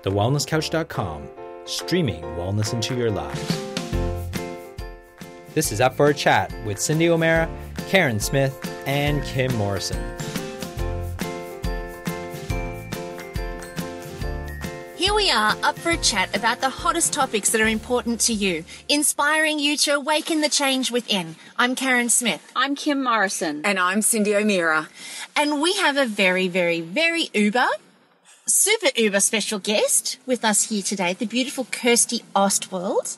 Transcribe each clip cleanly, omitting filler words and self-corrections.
thewellnesscouch.com, streaming wellness into your lives. This is Up for a Chat with Cyndi O'Meara, Carren Smith, and Kim Morrison. Here we are, up for a chat about the hottest topics that are important to you, inspiring you to awaken the change within. I'm Carren Smith. I'm Kim Morrison. And I'm Cyndi O'Meara. And we have a very, very, very super uber special guest with us here today, the beautiful Kirsty Ostwald.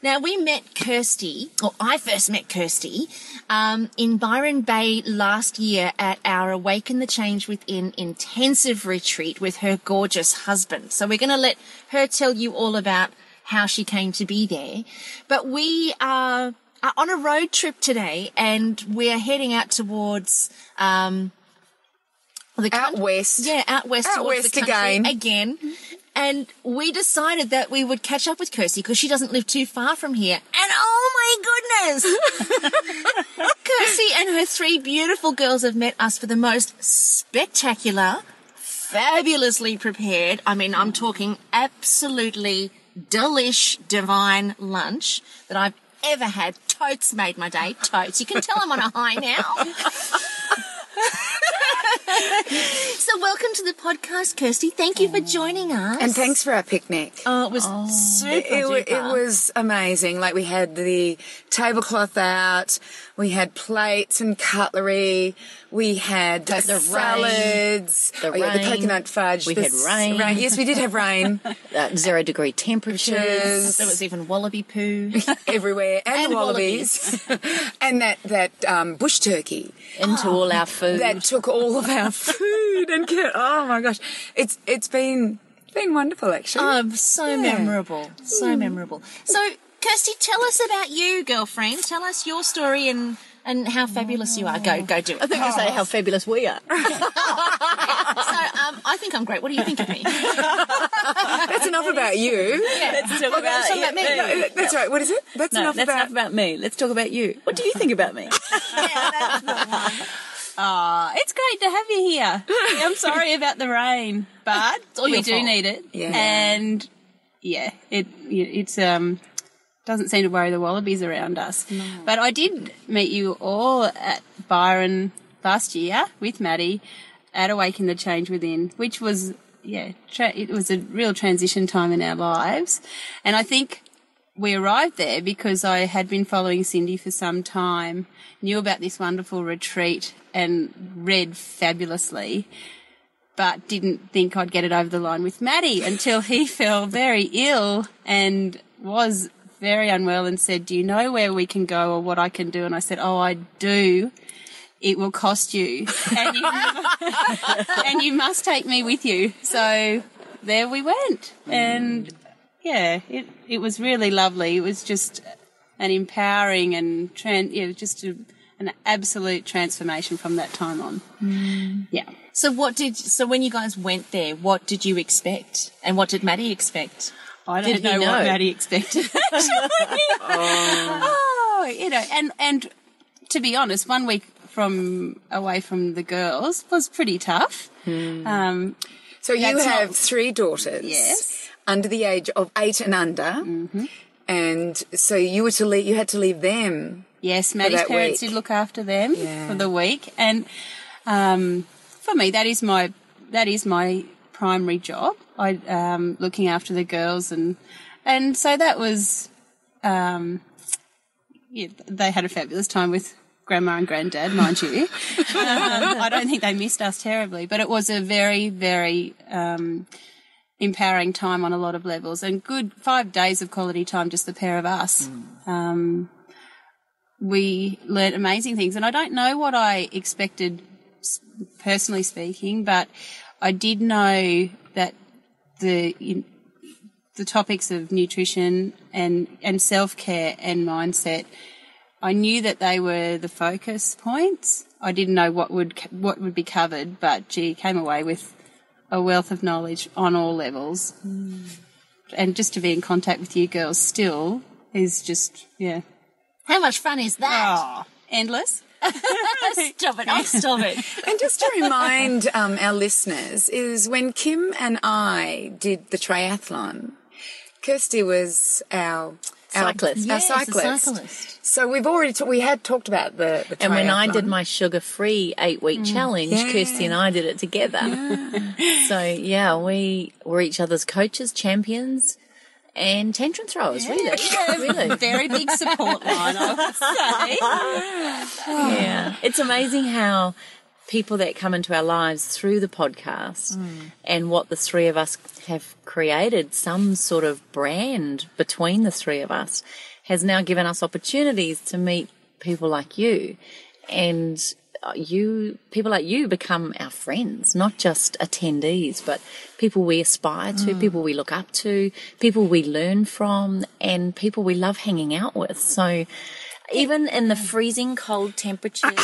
Now, we met Kirsty, or I first met Kirsty, in Byron Bay last year at our Awaken the Change Within intensive retreat with her gorgeous husband. So we're going to let her tell you all about how she came to be there. But we are on a road trip today, and we're heading out towards out west. Yeah, out west. Out west again. And we decided that we would catch up with Kirsty because she doesn't live too far from here. And oh my goodness! Kirsty and her three beautiful girls have met us for the most spectacular, fabulously prepared, I mean, I'm talking absolutely delish, divine lunch that I've ever had. Totes made my day. Totes. You can tell I'm on a high now. So welcome to the podcast, Kirsty. Thank you for joining us. And thanks for our picnic. Oh, it was super duper. It was amazing. Like, we had the tablecloth out, we had plates and cutlery, we had the salads, the coconut fudge. We had rain. Yes, we did have rain. 0 degree temperatures. There was even wallaby poo everywhere, and wallabies. And that bush turkey. Into all our food. That took all of our food and oh my gosh, it's been wonderful, actually. Oh, so memorable, so memorable. So, Kirsty, tell us about you, girlfriend. Tell us your story and how fabulous you are. Go do it. I think you say how fabulous we are. So, I think I'm great. What do you think of me? That's enough about you. Yeah. Let's talk about me. No, that's right. What is it? That's enough about me. Let's talk about you. What do you think about me? It's great to have you here. I'm sorry about the rain, but we do need it. Yeah. And it's doesn't seem to worry the wallabies around us. No. But I did meet you all at Byron last year with Maddie at Awaken the Change Within, which was it was a real transition time in our lives. And I think we arrived there because I had been following Cyndi for some time, knew about this wonderful retreat and read fabulously, but didn't think I'd get it over the line with Maddie until he fell very ill and was very unwell and said, "Do you know where we can go or what I can do?" And I said, "Oh, I do. It will cost you. And you must take me with you." So there we went. And it was really lovely. It was just an empowering and an absolute transformation from that time on. Yeah. So when you guys went there, what did you expect? And what did Maddie expect? I don't know what Maddie expected. And to be honest, 1 week away from the girls was pretty tough. So you have 3 daughters. Yes. Under the age of 8 and under. Mm-hmm. And so you had to leave them. Yes, Maddie's parents did look after them for the week. And for me, that is my primary job. Looking after the girls, and so that was they had a fabulous time with Grandma and Granddad, mind you. I don't think they missed us terribly, but it was a very, very empowering time on a lot of levels, and good 5 days of quality time, just the pair of us. We learnt amazing things, and I don't know what I expected, personally speaking, but I did know that the topics of nutrition and self-care and mindset, I knew that they were the focus points. I didn't know what would be covered, but came away with a wealth of knowledge on all levels. And just to be in contact with you girls still is just, How much fun is that? Oh, endless. Stop it. Oh, stop it. And just to remind our listeners, is when Kim and I did the triathlon, Kirsty was our Cyclist. Our Yes, cyclist. a cyclist. So we had talked about the triathlon. And when I did my sugar-free 8-week challenge, Yeah. Kirsty and I did it together. So, yeah, we were each other's coaches, champions, and tantrum throwers, really. Very big support line, I would say. Yeah. It's amazing how people that come into our lives through the podcast and what the three of us have created, some sort of brand between the three of us, has now given us opportunities to meet people like you. And people like you become our friends, not just attendees, but people we aspire to, people we look up to, people we learn from, and people we love hanging out with. So even in the freezing cold temperatures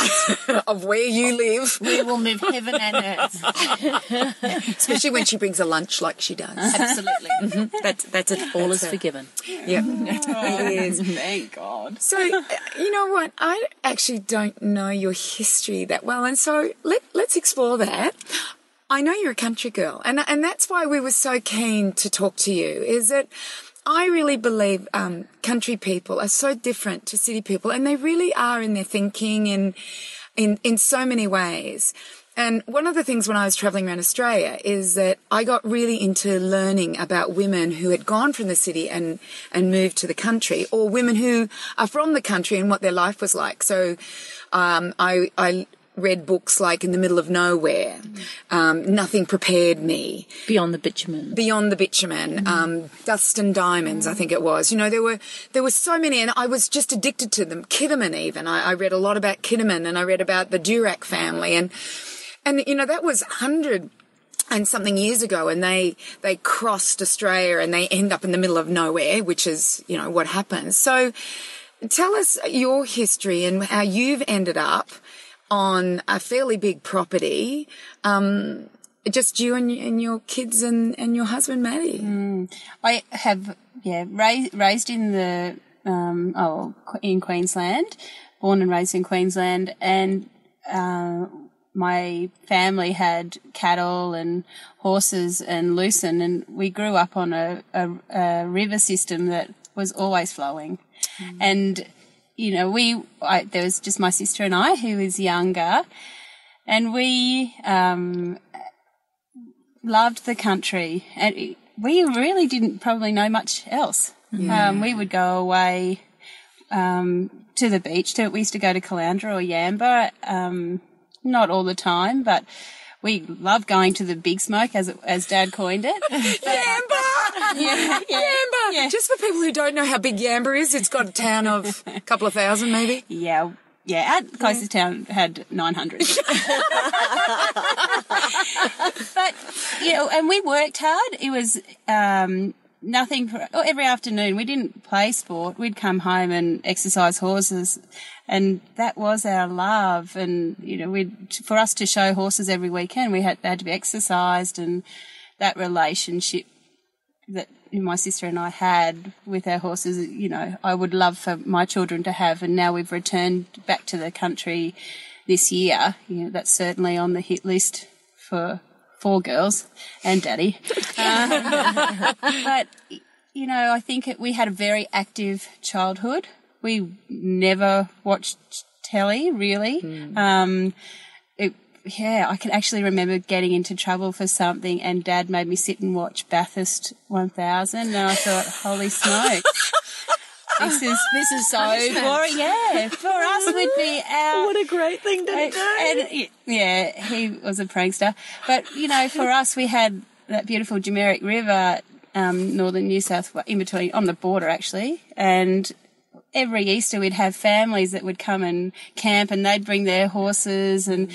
of where you live, We will move heaven and earth. especially when she brings a lunch like she does. Absolutely. That's it. all is forgiven. Yeah, it is. Thank God. So, you know what? I actually don't know your history that well, and so let's explore that. I know you're a country girl, and that's why we were so keen to talk to you, is that I really believe country people are so different to city people, and they really are in their thinking and in so many ways. And one of the things when I was travelling around Australia is that I got really into learning about women who had gone from the city and moved to the country, or women who are from the country and what their life was like. So I read books like In the Middle of Nowhere, Nothing Prepared Me, Beyond the Bitumen. Dust and Diamonds, I think it was. You know, there were so many, and I was just addicted to them. Kidderman even. I read a lot about Kidderman, and I read about the Durack family, and you know, that was 100 and something years ago, and they crossed Australia and they end up in the middle of nowhere, which is, you know, what happens. So tell us your history and how you've ended up on a fairly big property, just you and your kids and your husband, Maddie. I have, raised in the, in Queensland, born and raised in Queensland, and, my family had cattle and horses and lucerne, and we grew up on a river system that was always flowing. And, you know, there was just my sister and I, who was younger, and we loved the country, and we really didn't probably know much else. We would go away to the beach. We used to go to Caloundra or Yamba, not all the time, but we loved going to the Big Smoke, as Dad coined it. Yamba! Yamba! Just for people who don't know how big Yamba is, it's got a town of a couple of thousand maybe. Yeah, our closest town had 900. But, you know, and we worked hard. It was nothing. Every afternoon we didn't play sport. We'd come home and exercise horses, and that was our love. And, you know, for us to show horses every weekend, they had to be exercised, and that relationship that my sister and I had with our horses, you know, I would love for my children to have. And now we've returned back to the country this year. You know, that's certainly on the hit list for 4 girls and Daddy. But, you know, I think we had a very active childhood. We never watched telly, really. I can actually remember getting into trouble for something, and Dad made me sit and watch Bathurst 1000, and I thought, holy smokes. This is so boring. Yeah, for us would be our... What a great thing to do. And, he was a prankster. But, you know, for us, we had that beautiful Jumeric River, northern New South Wales, in between, on the border actually, and every Easter we'd have families that would come and camp, and they'd bring their horses, and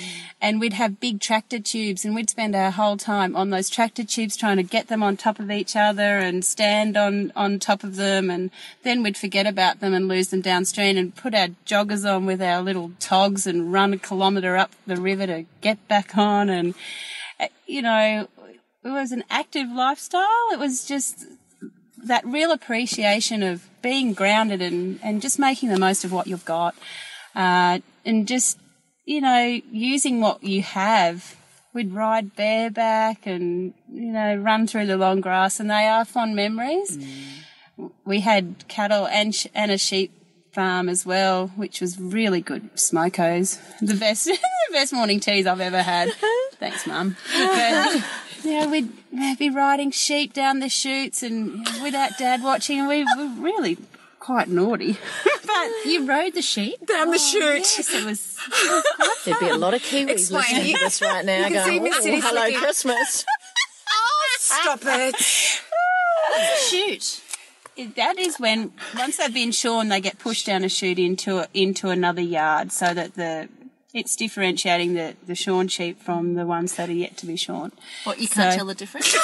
we'd have big tractor tubes, and we'd spend our whole time on those tractor tubes trying to get them on top of each other and stand on top of them, and then we'd forget about them and lose them downstream and put our joggers on with our little togs and run a kilometre up the river to get back on. And, you know, it was an active lifestyle. It was just that real appreciation of being grounded and just making the most of what you've got. and just, you know, using what you have. We'd ride bareback and, you know, run through the long grass, and they are fond memories. We had cattle and a sheep farm as well, which was really good smokos. The best morning teas I've ever had. Thanks, Mum. But, yeah, we'd be riding sheep down the chutes and without Dad watching, and we were really quite naughty. But you rode the sheep Down the chute. Yes, it was There'd be a lot of Kiwis Explain. listening to this right now You can see going, Miss City hello, flicking. Christmas. Stop it. shoot. that is when once they've been shorn, they get pushed down a chute into another yard, so that it's differentiating the shorn sheep from the ones that are yet to be shorn. What, you can't So- tell the difference?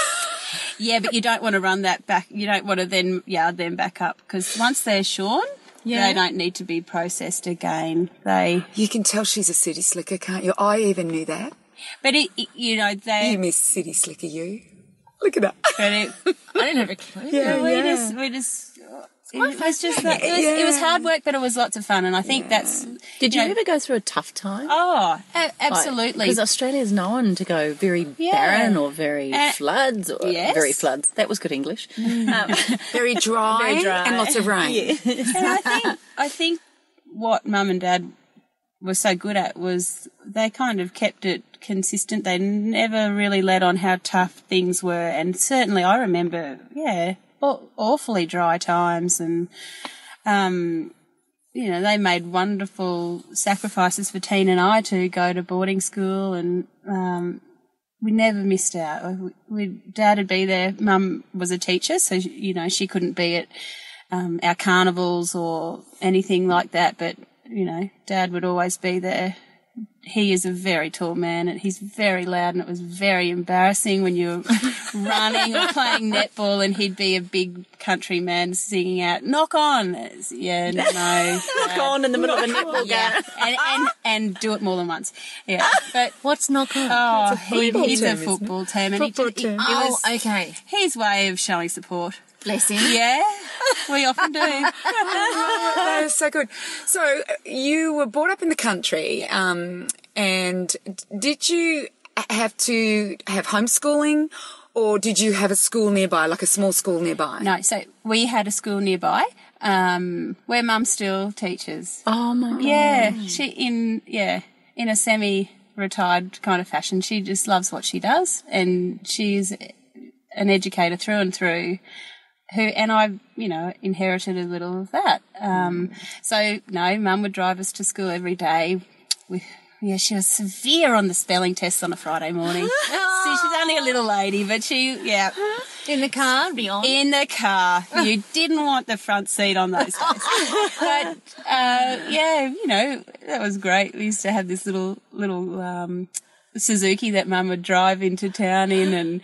Yeah, but you don't want to run that back. You don't want to then yard them back up, because once they're shorn, they don't need to be processed again. You can tell she's a city slicker, can't you? I even knew that. But you know, You miss city slicker, you. Look at that. I didn't have a clue. we just. It was just that, it was hard work, but it was lots of fun, and I think that's. Did you ever go through a tough time? Oh, absolutely. Because Australia's known to go very barren or very floods or very floods. That was good English. Very dry, and lots of rain. And I think what Mum and Dad were so good at was they kind of kept it consistent. They never really let on how tough things were, and certainly I remember, awfully dry times, and you know, they made wonderful sacrifices for Teen and I to go to boarding school, and we never missed out. Dad would be there. Mum was a teacher, so you know, she couldn't be at our carnivals or anything like that, but you know, Dad would always be there. He is a very tall man, and he's very loud, and it was very embarrassing when you were running or playing netball, and he'd be a big country man singing out, "Knock on." Yeah, no. Knock on in the middle of a netball game. And do it more than once. Yeah. But What's knock on? oh, he's a term, football term, and Football term. Okay. his way of showing support. Bless him. Yeah, we often do. That is so good. So you were brought up in the country, and did you have to have homeschooling, or did you have a school nearby, like a small school nearby? No, so we had a school nearby, where Mum still teaches. Oh, my God. Yeah, she in a semi-retired kind of fashion. She just loves what she does, and she's an educator through and through. And I, you know, inherited a little of that. So, no, Mum would drive us to school every day. She was severe on the spelling tests on a Friday morning. See, she's only a little lady, but In the car, beyond. in the car. You didn't want the front seat on those days. But, you know, that was great. We used to have this little Suzuki that Mum would drive into town in, and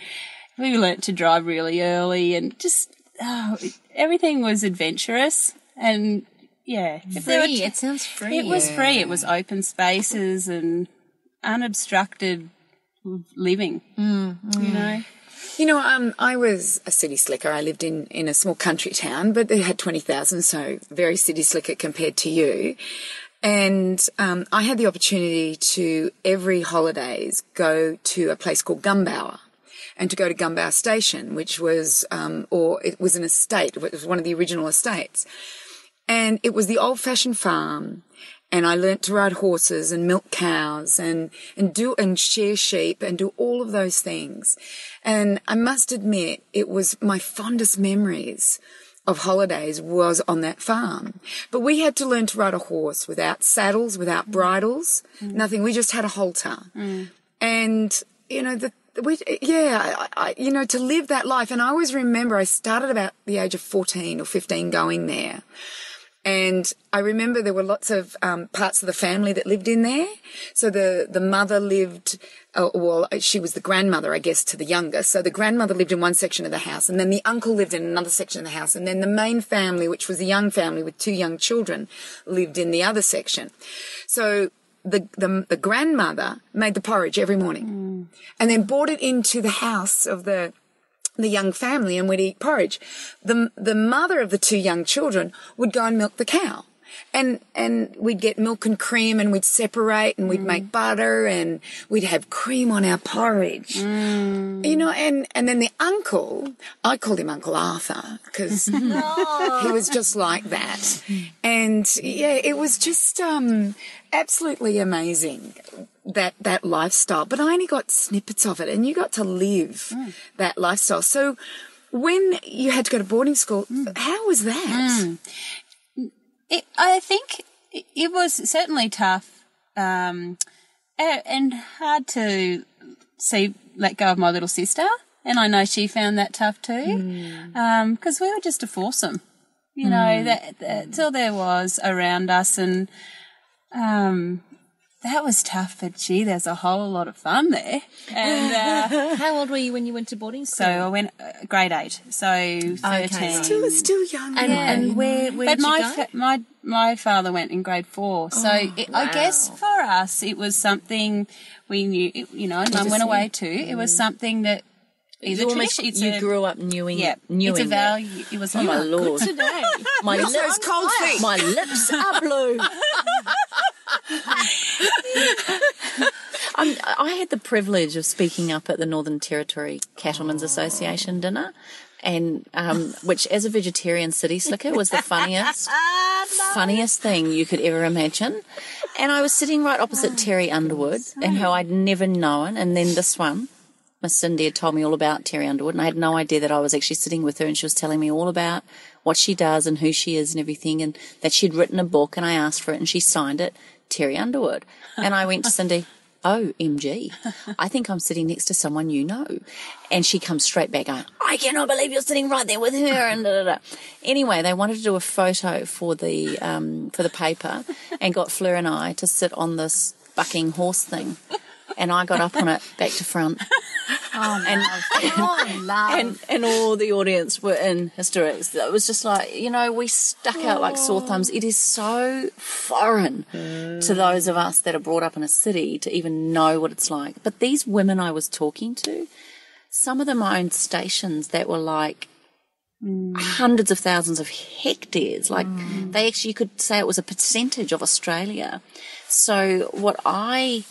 we learnt to drive really early, and just, everything was adventurous, and Free. It sounds free. it was free. It was open spaces and unobstructed living. You know. You know, I was a city slicker. I lived in a small country town, but they had 20,000, so very city slicker compared to you. And I had the opportunity to, every holidays, go to a place called Gumbower, and to go to Gumbower Station, which was, or it was an estate. It was one of the original estates. And it was the old-fashioned farm, and I learnt to ride horses and milk cows and shear sheep and do all of those things. And I must admit, it was my fondest memories of holidays was on that farm. But we had to learn to ride a horse without saddles, without bridles, nothing. We just had a halter. And, you know, you know, to live that life. And I always remember I started about the age of 14 or 15 going there. And I remember there were lots of parts of the family that lived in there. So the mother lived, she was the grandmother, I guess, to the youngest. So the grandmother lived in one section of the house, and then the uncle lived in another section of the house. And then the main family, which was the young family with 2 young children, lived in the other section. So the grandmother made the porridge every morning and then brought it into the house of the young family, and we'd eat porridge. The mother of the 2 young children would go and milk the cow. And we'd get milk and cream and we'd separate and we'd make butter and we'd have cream on our porridge. You know, and then the uncle, I called him Uncle Arthur because he was just like that. And yeah, it was just absolutely amazing, that lifestyle. But I only got snippets of it and you got to live that lifestyle. So when you had to go to boarding school, how was that? I think it was certainly tough and hard to let go of my little sister. And I know she found that tough too, because we were just a foursome, you know, that's all there was around us. And that was tough, but gee, there's a whole lot of fun there. And How old were you when you went to boarding school? so I went grade 8, so 13. Still young. And where But did you go? my father went in grade 4, so I guess for us it was something we knew. You know, and Mum went away too. It was something that is a tradition. You grew up knowing it's a value. It was Oh my Lord! Today. My Those lips, cold feet. my lips are blue. I had the privilege of speaking up at the Northern Territory Cattlemen's Association dinner, and which, as a vegetarian city slicker, was the funniest thing you could ever imagine. And I was sitting right opposite Terry Underwood, and who I'd never known, and then this one, Miss Cindy, had told me all about Terry Underwood, and I had no idea that I was actually sitting with her, and she was telling me all about what she does and who she is and everything, and that she'd written a book, and I asked for it, and she signed it, Terry Underwood. And I went to Cindy, oh, MG, I think I'm sitting next to someone you know. And she comes straight back going, I cannot believe you're sitting right there with her. And da, da, da. Anyway, they wanted to do a photo for the paper and got Fleur and I to sit on this bucking horse thing. And I got up on it back to front. And all the audience were in hysterics. It was just like, you know, we stuck out like sore thumbs. It is so foreign to those of us that are brought up in a city to even know what it's like. But these women I was talking to, some of them owned stations that were like hundreds of thousands of hectares. Like they actually, you could say it was a percentage of Australia. So what I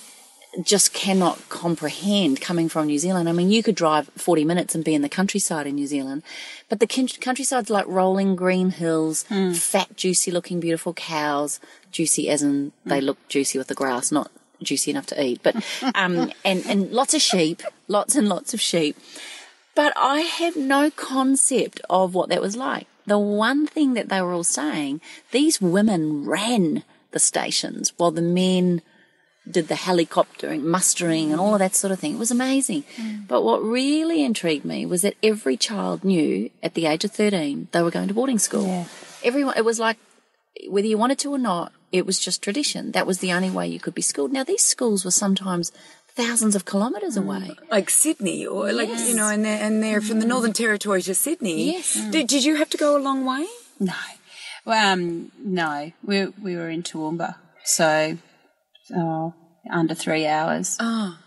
just cannot comprehend coming from New Zealand. I mean, you could drive 40 minutes and be in the countryside in New Zealand, but the countryside's like rolling green hills, fat, juicy looking, beautiful cows, juicy as in they look juicy with the grass, not juicy enough to eat, but, and lots of sheep, lots and lots of sheep. But I had no concept of what that was like. The one thing that they were all saying, these women ran the stations while the men did the helicoptering, mustering and all of that sort of thing. It was amazing. But what really intrigued me was that every child knew at the age of 13 they were going to boarding school. Yeah. Everyone, it was like, whether you wanted to or not, it was just tradition. That was the only way you could be schooled. Now, these schools were sometimes thousands of kilometres away. Like Sydney or like, you know, and they're from the Northern Territory to Sydney. Yes. Did you have to go a long way? No. Well, no. We were in Toowoomba, so under 3 hours. Oh.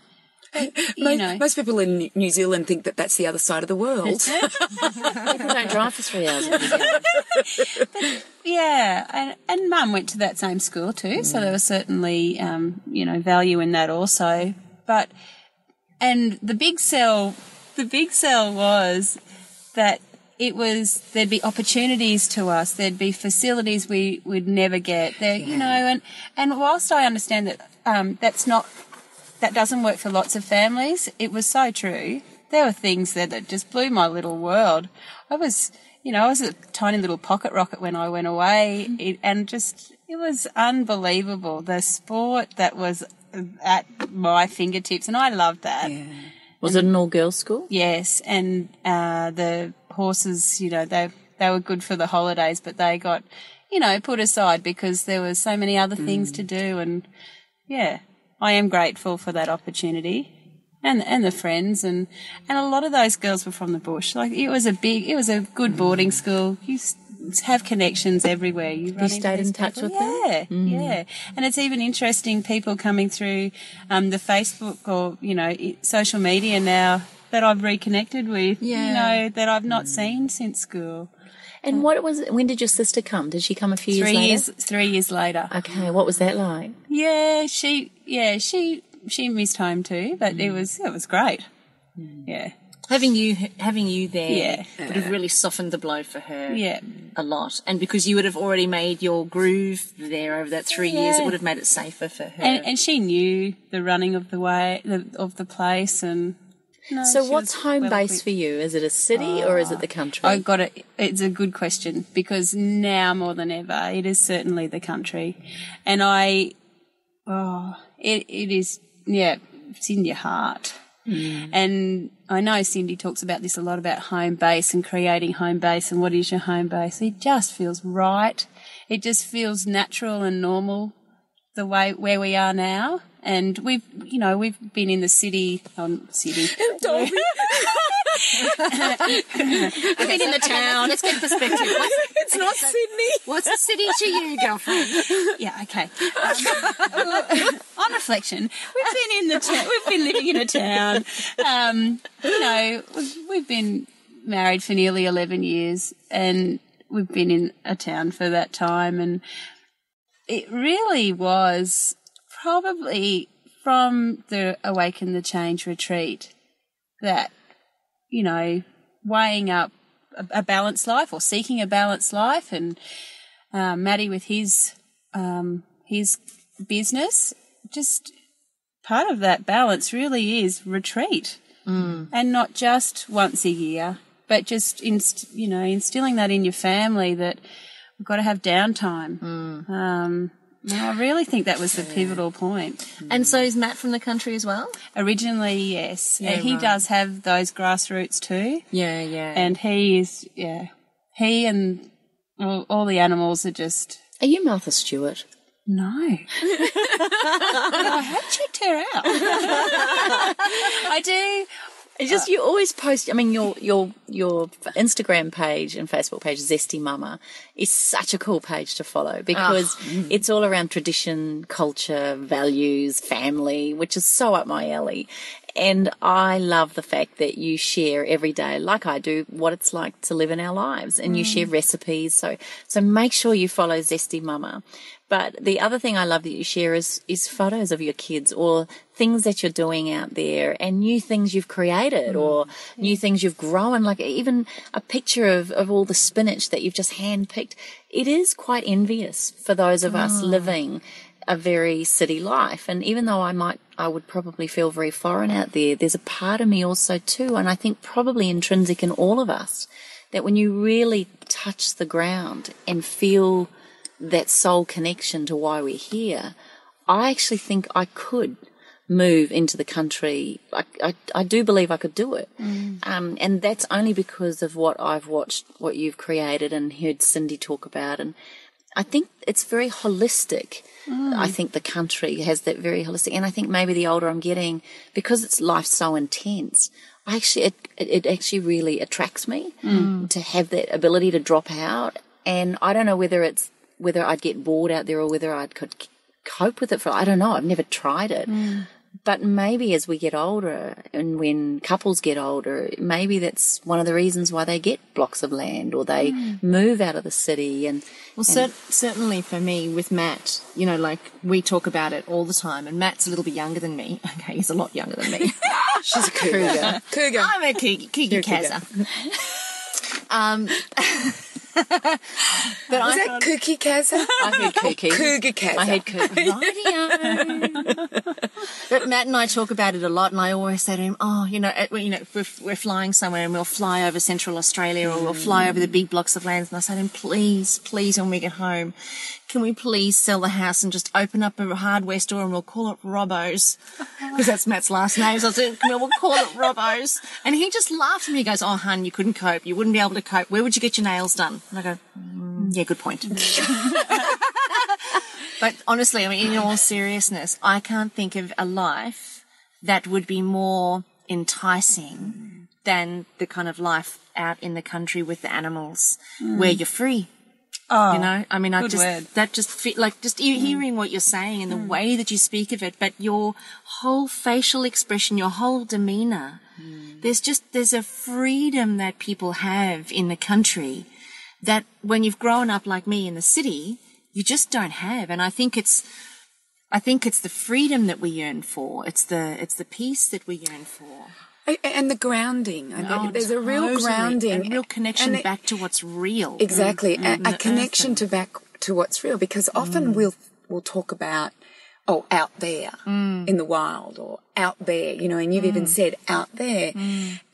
Most people in New Zealand think that that's the other side of the world. People don't drive for 3 hours. But, yeah, and Mum went to that same school too, so there was certainly, value in that also. And the big sell was that there'd be opportunities to us, there'd be facilities we would never get there, you know, and whilst I understand that that doesn't work for lots of families, it was so true. There were things there that just blew my little world. I was a tiny little pocket rocket when I went away, it was unbelievable. The sport that was at my fingertips, and I loved that. Yeah. Was it an all-girls school? Yes, and the horses, you know, they were good for the holidays, but they got, you know, put aside because there was so many other things to do. And yeah, I am grateful for that opportunity and the friends, and a lot of those girls were from the bush. Like it was a good boarding school. You have connections everywhere. You stayed in touch with them? Yeah. And it's even interesting people coming through the Facebook or, you know, social media now that I've reconnected with, you know, that I've not seen since school. And what was it? When did your sister come? Did she come a few years later? 3 years later. Okay, what was that like? Yeah, she missed home too, but it was great. Yeah. Having you there Yeah. would have really softened the blow for her Yeah. a lot. And because you would have already made your groove there over that 3 years, it would have made it safer for her. And she knew the running of the place and. No, So she what's was home well base equipped. for you? Is it a city or is it the country? It's a good question because now more than ever, it is certainly the country. And it is, it's in your heart. And I know Cyndi talks about this a lot about home base and creating home base and what is your home base. It just feels right. It just feels natural and normal the way where we are now. And we've been in the city. Dolby. I've been in the town. Let's get perspective. It's not Sydney. What's the city to you, girlfriend? Yeah, okay. On reflection, we've been living in a town. We've been married for nearly 11 years, and we've been in a town for that time, and it really was probably from the Awaken the Change retreat that, weighing up a balanced life or seeking a balanced life, and Matty with his business, just part of that balance really is retreat, and not just once a year, but just instilling that in your family that we've got to have downtime. I really think that was the pivotal point. And so is Matt from the country as well? Originally, yes. Yeah, he right. does have those grassroots too. Yeah. And he and all the animals are just... Are you Martha Stewart? No. I have checked her out. I do. It's just you always post. I mean, your Instagram page and Facebook page, Zesty Mama, is such a cool page to follow because it's all around tradition, culture, values, family, which is so up my alley. And I love the fact that you share every day, like I do, what it's like to live in our lives, and you share recipes. So make sure you follow Zesty Mama. But the other thing I love that you share is photos of your kids or things that you're doing out there and new things you've created or new things you've grown, like even a picture of all the spinach that you've just hand-picked. It is quite envious for those of us living a very city life. And even though I would probably feel very foreign out there, there's a part of me also too, and I think probably intrinsic in all of us, that when you really touch the ground and feel that soul connection to why we're here, I actually think I could move into the country. I do believe I could do it. And that's only because of what I've watched, what you've created and heard Cyndi talk about. And I think it's very holistic. I think the country has that very holistic. And I think maybe the older I'm getting, because it's life's so intense, it actually really attracts me to have that ability to drop out. And I don't know whether I'd get bored out there or whether I could cope with it I don't know. I've never tried it. But maybe as we get older and when couples get older, maybe that's one of the reasons why they get blocks of land or they move out of the city. Certainly for me with Matt, like we talk about it all the time, and Matt's a little bit younger than me. Okay, he's a lot younger than me. She's a cougar. Cougar. I'm a cougar Kazza. But Was that Cookie Kazza? I heard kooky. Cougar Kazza. I heard kooky. But Matt and I talk about it a lot, and I always say to him, if we're flying somewhere and we'll fly over Central Australia or we'll fly over the big blocks of lands, and I say to him, please, when we get home, can we please sell the house and just open up a hardware store and we'll call it Robbo's? Because that's Matt's last name. So I said, we'll call it Robbo's. And he just laughed at me. He goes, oh, hun, you couldn't cope. You wouldn't be able to cope. Where would you get your nails done? And I go, yeah, good point. But honestly, I mean, in all seriousness, I can't think of a life that would be more enticing than the kind of life out in the country with the animals where you're free. Oh, I mean, word. that just feel like just hearing what you're saying and the way that you speak of it, but your whole facial expression, your whole demeanour, there's a freedom that people have in the country that when you've grown up like me in the city, you just don't have. And I think it's the freedom that we yearn for. It's the peace that we yearn for. And the grounding. There's a real grounding. A real connection back to what's real. Exactly. A connection back to what's real. Because often we'll talk about, out there in the wild, or out there, and you've even said out there.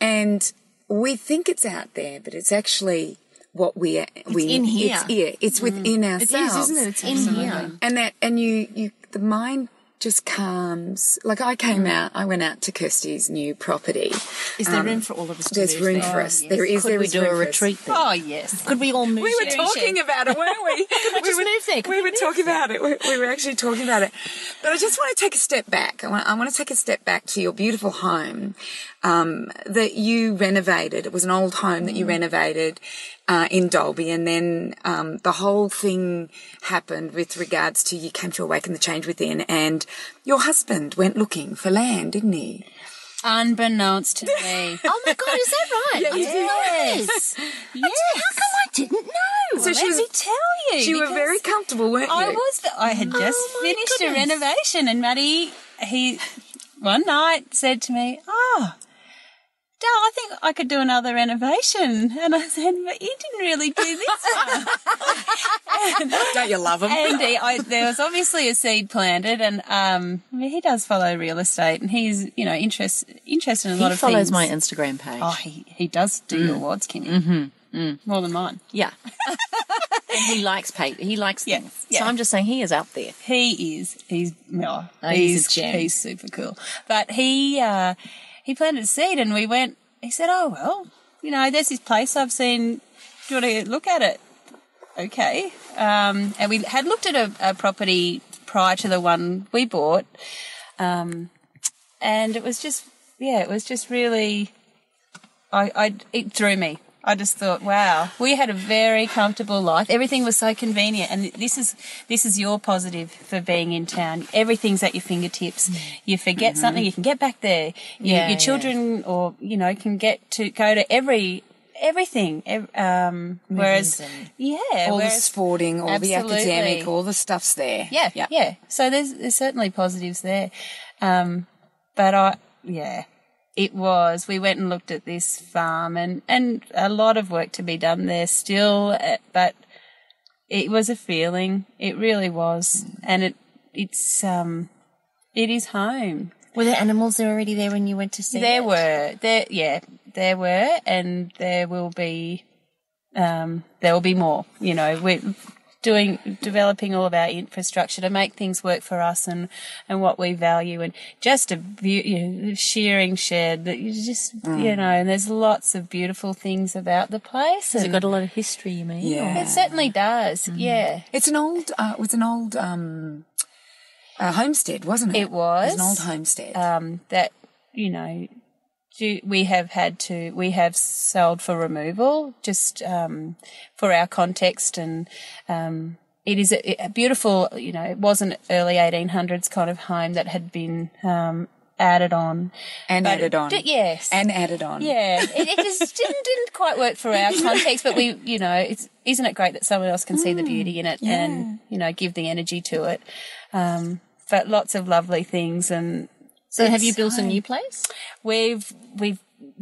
And we think it's out there, but it's actually what it's in here. It's within ourselves. It is, isn't it? It's in here. And the mind just calms. Like I went out to Kirsty's new property. Is there room for all of us to There's move room there? for us. Yes. There is. Could we do a retreat there? Oh, yes. Could we all move We were there? talking about it, weren't we? We were talking about it. We were actually talking about it. But I just want to take a step back. I want to take a step back to your beautiful home that you renovated. It was an old home that you renovated in Dalby, and then the whole thing happened with regards to you came to awaken the change within, and your husband went looking for land, didn't he? Unbeknownst to me. Oh my God, is that right? Yes. How come I didn't know? So Let me tell you. You were very comfortable, weren't you? I had just finished a renovation, and Maddie, he one night said to me, Dal, I think I could do another renovation. And I said, but you didn't really do this one. Don't you love him? And there was obviously a seed planted, and he does follow real estate, and he's, interested in a lot of things. He follows my Instagram page. Oh, he does do your awards, Kimmy. More than mine. Yeah. And he likes things. Yeah. So I'm just saying he is out there. He is. He's a gem. He's super cool. But he planted a seed, and he said, oh, well, there's this place I've seen. Do you want to look at it? Okay. And we had looked at a property prior to the one we bought. And it was just really, it drew me. I just thought, wow, we had a very comfortable life. Everything was so convenient, and this is your positive for being in town. Everything's at your fingertips. You forget something, you can get back there. Your children, or can go to everything. Whereas, all the sporting, all the academic, all the stuff's there. Yeah. So there's certainly positives there, but we went and looked at this farm, and a lot of work to be done there still, but it was a feeling. It really was. And it is home. Were there animals already there when you went to see There it? were, and there will be more. We're developing all of our infrastructure to make things work for us and what we value, and just shearing shed that you just and there's lots of beautiful things about the place. Has it got a lot of history, you mean? Yeah. It certainly does. Yeah. It's an old homestead, wasn't it? It was. It was an old homestead. That we have sold for removal, just for our context, and it is a beautiful, it was an early 1800s kind of home that had been added on. Yes. And added on. Yeah. It just didn't quite work for our context, but isn't it great that someone else can see the beauty in it and, give the energy to it. But lots of lovely things. And so have you built a new place? We've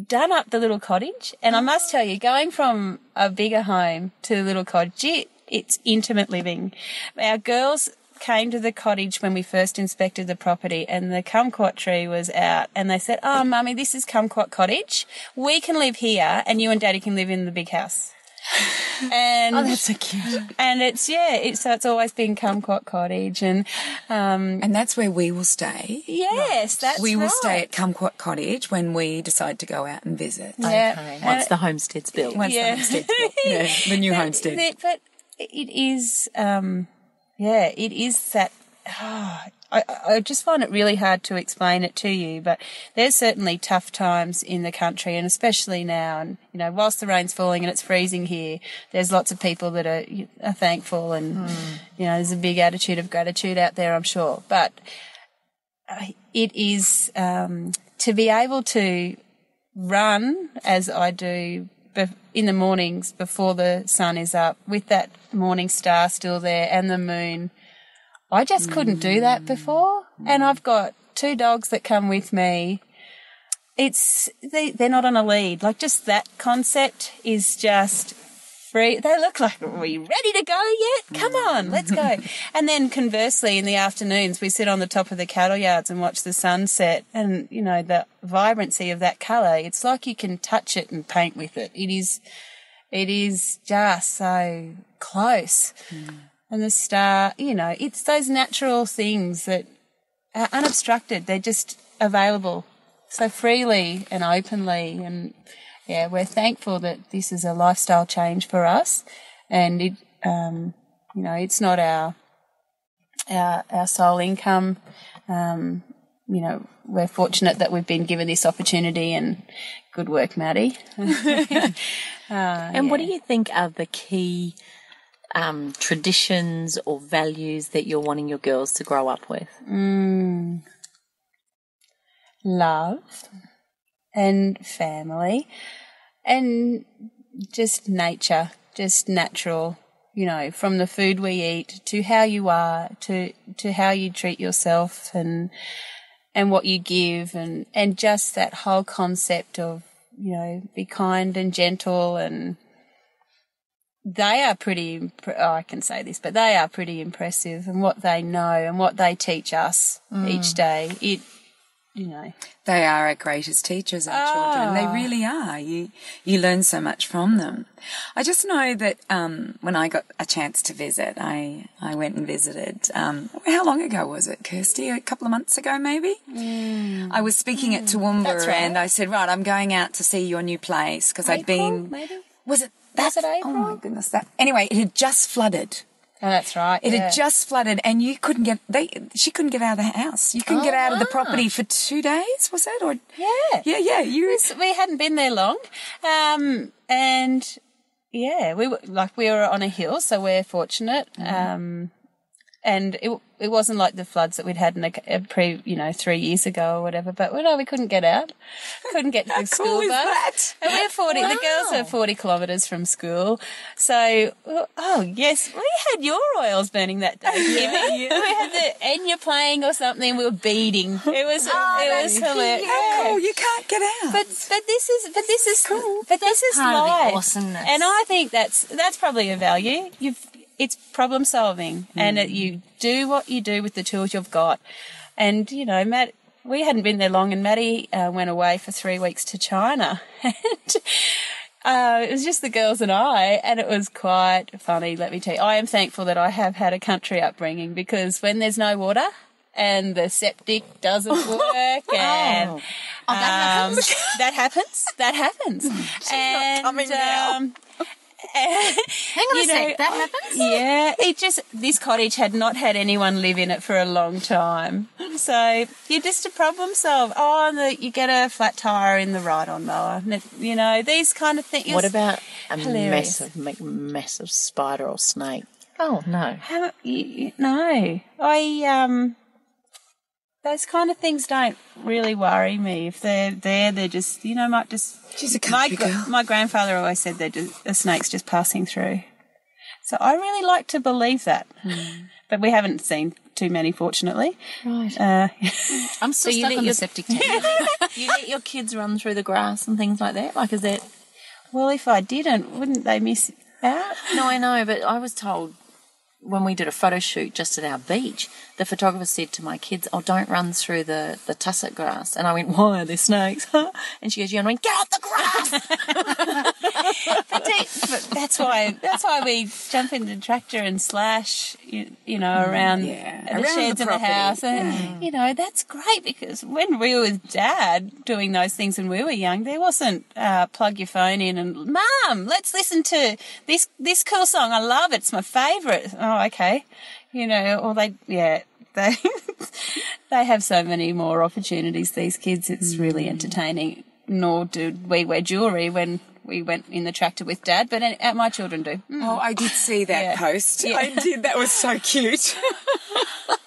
done up the little cottage, and I must tell you, going from a bigger home to the little cottage, it's intimate living. Our girls came to the cottage when we first inspected the property, and the kumquat tree was out, and they said, "Oh, Mummy, this is kumquat cottage. We can live here, and you and Daddy can live in the big house." And that's so cute. And it's always been kumquat cottage, and that's where we will stay. Yes, that's we will right. stay at Kumquat Cottage when we decide to go out and visit. Yeah. Okay. Once the homestead's built. Once the homestead's built. Yeah, the new homestead. But it is, it is that. I just find it really hard to explain it to you, but there's certainly tough times in the country, and especially now. And whilst the rain's falling and it's freezing here, there's lots of people that are thankful, and there's a big attitude of gratitude out there, I'm sure. But it is to be able to run as I do in the mornings before the sun is up, with that morning star still there and the moon. I just couldn't do that before. And I've got 2 dogs that come with me. They're not on a lead. Like, just that concept is just free. They look like, are we ready to go yet? Come on, let's go. And then conversely, in the afternoons, we sit on the top of the cattle yards and watch the sunset, and, you know, the vibrancy of that colour, it's like you can touch it and paint with it. It is just so close. And the star, you know, it's those natural things that are unobstructed. They're just available so freely and openly. And yeah, we're thankful that this is a lifestyle change for us, and it, you know, it's not our sole income. You know, we're fortunate that we've been given this opportunity, and good work, Maddie. And what do you think are the key traditions or values that you're wanting your girls to grow up with? Love and family and just nature, just natural, you know, from the food we eat to how you are, to how you treat yourself and what you give, and just that whole concept of, you know, be kind and gentle. And they are pretty, I can say this, but they are pretty impressive, and what they know and what they teach us each day. You know, they are our greatest teachers, our children. They really are. You learn so much from them. I just know that when I got a chance to visit, I went and visited. How long ago was it, Kirsty? A couple of months ago, maybe? I was speaking at Toowoomba, That's right. and I said, right, I'm going out to see your new place, because I'd been... Maybe? Was it April? Oh, my goodness. Anyway, it had just flooded. Oh, that's right. It had just flooded, and she couldn't get out of the house. You couldn't get out of the property for 2 days, was it? Or Yeah. You We hadn't been there long, and yeah, we were on a hill, so we're fortunate. And it wasn't like the floods that we'd had in a 3 years ago or whatever. But no, we couldn't get out. Couldn't get to the school cool is bus. that? And we're 40. The girls are 40 kilometres from school. So, oh yes, we had your oils burning that day. We had the Enya playing or something. We were beading. It was hilarious. How cool! You can't get out. But this is cool. But this is part of the life. awesomeness. And I think that's probably a value. It's problem solving, and you do what you do with the tools you've got. And, you know, Matt, we hadn't been there long, and Maddie went away for 3 weeks to China. And it was just the girls and I, and it was quite funny, let me tell you. I am thankful that I have had a country upbringing, because when there's no water and the septic doesn't work and that happens. She's not coming now. Hang on a sec, that happens? Yeah, this cottage had not had anyone live in it for a long time. So you're just a problem solve. And you get a flat tyre in the ride-on mower. You know, these kind of things. What about a Hilarious. massive spider or snake? Oh, no. No. Those kind of things don't really worry me. If they're there, they're just, you know, might just... She's a country girl. My grandfather always said a snake's just passing through. So I really like to believe that. But we haven't seen too many, fortunately. Right. I'm still stuck on the septic tank. You let your kids run through the grass and things like that? Like, is that... Well, if I didn't, wouldn't they miss out? No, I know, but I was told when we did a photo shoot just at our beach, the photographer said to my kids, don't run through the tussock grass. And I went, why are there snakes? And she goes, I went, get off the grass! but that's why we jump into the tractor and slash, you know, around the sheds in the house. And, you know, that's great, because when we were with Dad doing those things when we were young, there wasn't plug your phone in and, Mum, let's listen to this cool song. I love it. It's my favourite. Oh, okay. You know, or they have so many more opportunities, these kids. It's really entertaining. Nor did we wear jewellery when we went in the tractor with Dad, but my children do. Oh, I did see that post. Yeah. I did. That was so cute.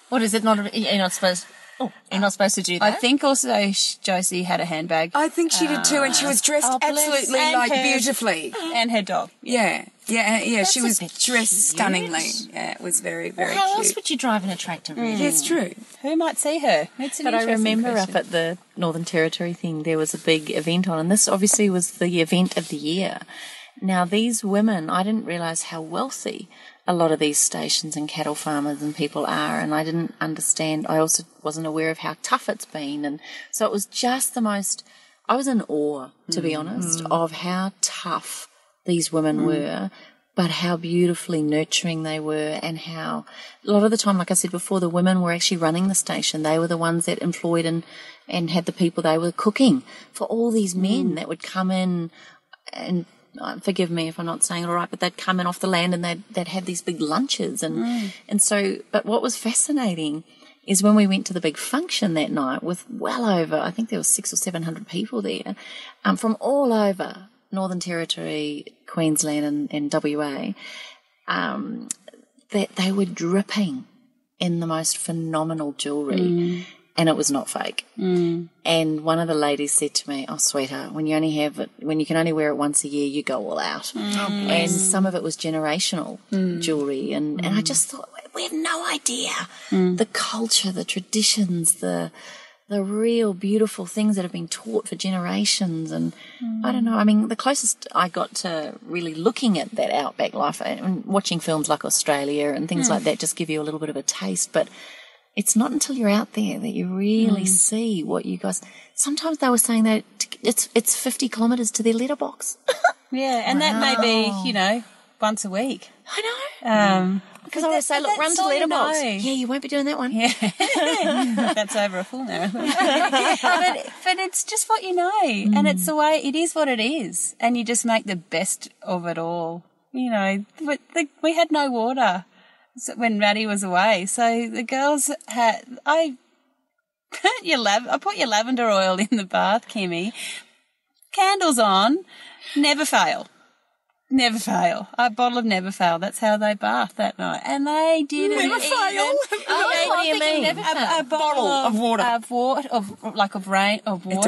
What is it? You're not supposed... You're not supposed to do that. I think also Josie had a handbag. I think she did too, and she was dressed absolutely beautifully. And her dog. Yeah. She was a bit dressed cute. stunningly. Yeah, it was very, very How cute. else would you drive an tractor, really? That's true. Who might see her? It's an But I interesting remember question. up at the Northern Territory thing, there was a big event on, and this obviously was the event of the year. Now, these women, I didn't realise how wealthy a lot of these stations and cattle farmers and people are, and I didn't understand. I also wasn't aware of how tough it's been, and so it was just the most. I was in awe, to be honest, of how tough these women were, but how beautifully nurturing they were, and how a lot of the time, like I said before, the women were actually running the station. They were the ones that employed and had the people. They were cooking for all these men that would come in and. Forgive me if I'm not saying it all right, but they'd come in off the land and they'd have these big lunches. And so, but what was fascinating is when we went to the big function that night with well over, I think there was 600 or 700 people there, from all over Northern Territory, Queensland and WA, that they were dripping in the most phenomenal jewellery. And it was not fake. And one of the ladies said to me, "Oh, sweetheart, when you can only wear it once a year, you go all out." And some of it was generational jewellery. And I just thought, we have no idea the culture, the traditions, the real beautiful things that have been taught for generations. And I don't know, I mean, the closest I got to really looking at that outback life and watching films like Australia and things like that just give you a little bit of a taste. But it's not until you're out there that you really see what you guys. Sometimes they were saying that it's 50 kilometres to their letterbox. Yeah, and that may be, once a week. I know. Because I always say, look, run to the all you letterbox. know. Yeah, you won't be doing that one. Yeah, that's over a full marathon. but it's just what you know, and it's the way it is. What it is, and you just make the best of it all. But we had no water when Maddie was away, so the girls had. I put your lavender oil in the bath, Kimmy. Candles on, never fail. Never fail. A bottle of Never Fail. That's how they bathed that night. And they didn't Never fail? What do you mean? A bottle of water. Of water. It's a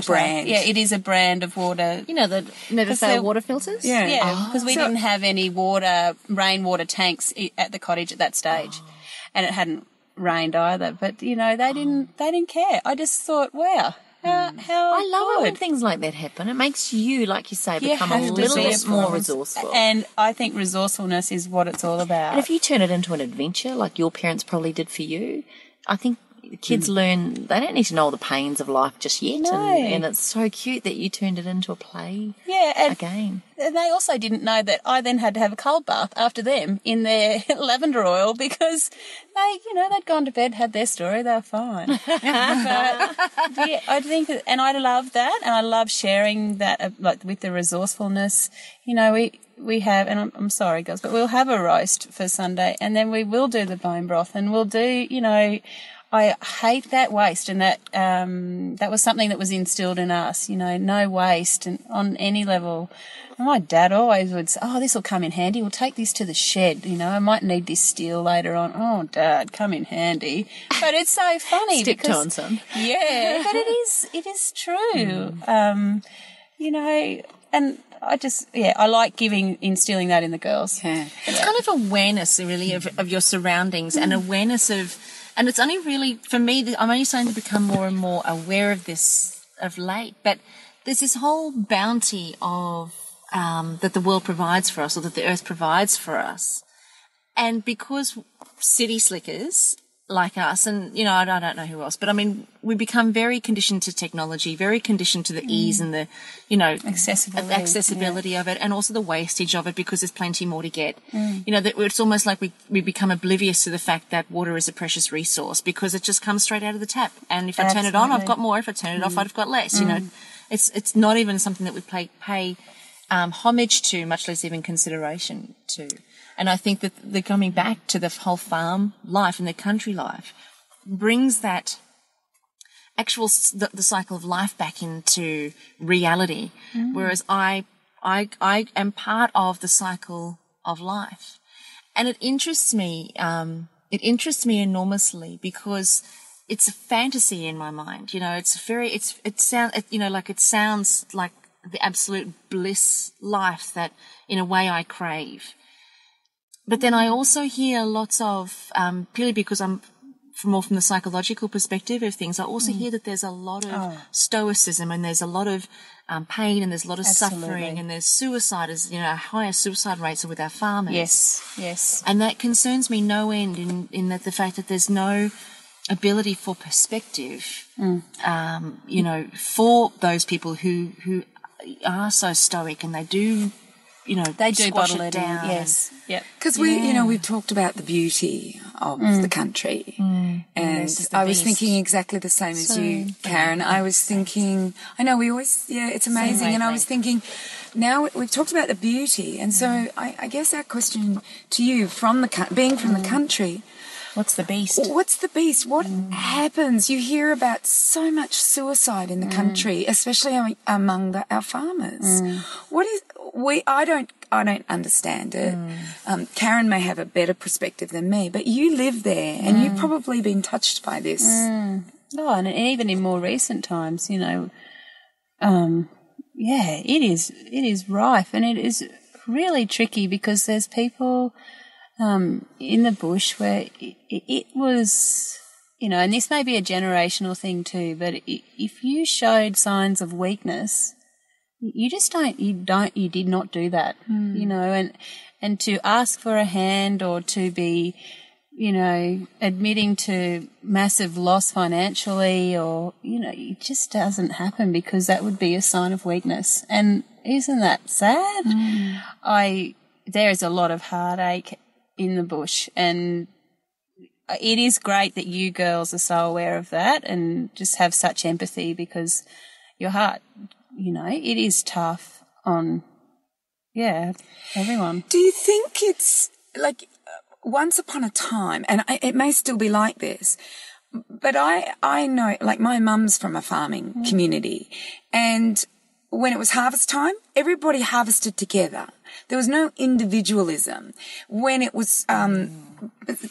brand. Yeah, it is a brand of water. You know the Never Fail water filters? Yeah. Yeah, because we didn't have any rainwater tanks at the cottage at that stage. And it hadn't rained either. But, they didn't care. I just thought, wow. How I love it when good. things like that happen. It makes you, like you say, become a have to little be bit more resourceful. And I think resourcefulness is what it's all about. And if you turn it into an adventure, like your parents probably did for you, I think kids learn, they don't need to know all the pains of life just yet. No. And it's so cute that you turned it into a play, a game. And they also didn't know that I then had to have a cold bath after them in their lavender oil because they'd gone to bed, had their story, they were fine. But yeah, I think, and I love that, and I love sharing that, like with the resourcefulness. We have, and I'm sorry, guys, but we'll have a roast for Sunday, and then we will do the bone broth, and we'll do, I hate that waste, and that was something that was instilled in us, no waste and on any level. And my dad always would say, "Oh, this will come in handy. We'll take this to the shed. I might need this steel later on." Oh, Dad, come in handy. But it's so funny Stick because, to son. yeah, but it is true. And I like instilling that in the girls. Yeah. It's kind of awareness, really, of your surroundings and awareness of, and it's only really, for me, I'm only starting to become more and more aware of this of late, but there's this whole bounty of, that the world provides for us or that the earth provides for us. And because city slickers like us, and, I don't know who else, but I mean, we become very conditioned to technology, very conditioned to the ease and the, accessibility of it, and also the wastage of it because there's plenty more to get. That it's almost like we become oblivious to the fact that water is a precious resource because it just comes straight out of the tap. And if I turn it on, I've got more. If I turn it off, I've got less. It's not even something that we pay homage to, much less even consideration to. And I think that the coming back to the whole farm life and the country life brings that the cycle of life back into reality. Whereas I am part of the cycle of life. And it interests me enormously because it's a fantasy in my mind. It sounds like the absolute bliss life that in a way I crave. But then I also hear lots of, purely because I'm from the psychological perspective of things, I also hear that there's a lot of stoicism, and there's a lot of pain, and there's a lot of suffering, and there's suicide, higher suicide rates are with our farmers. Yes. And that concerns me no end in that the fact that there's no ability for perspective, for those people who are so stoic, and they do, they do squash bottle it down. Yes. Yep. Because we've talked about the beauty of the country, and I was thinking exactly the same as you, Carren. I was thinking, I know we always, it's amazing, and I was thinking, now we've talked about the beauty, and so I guess our question to you, being from the country, what's the beast? What's the beast? What happens? You hear about so much suicide in the country, especially among our farmers. What is? I don't understand it. Carren may have a better perspective than me, but you live there, and you've probably been touched by this. Oh, and even in more recent times, it is rife, and it is really tricky because there's people in the bush where it was, and this may be a generational thing too, but if you showed signs of weakness, you did not do that, and to ask for a hand or to be, admitting to massive loss financially or, it just doesn't happen because that would be a sign of weakness. And isn't that sad? There is a lot of heartache in the bush, and it is great that you girls are so aware of that and just have such empathy, because your heart, it is tough on, everyone. Do you think it's like once upon a time, and it may still be like this, but I know, like, my mum's from a farming community, and when it was harvest time, everybody harvested together. There was no individualism. When it was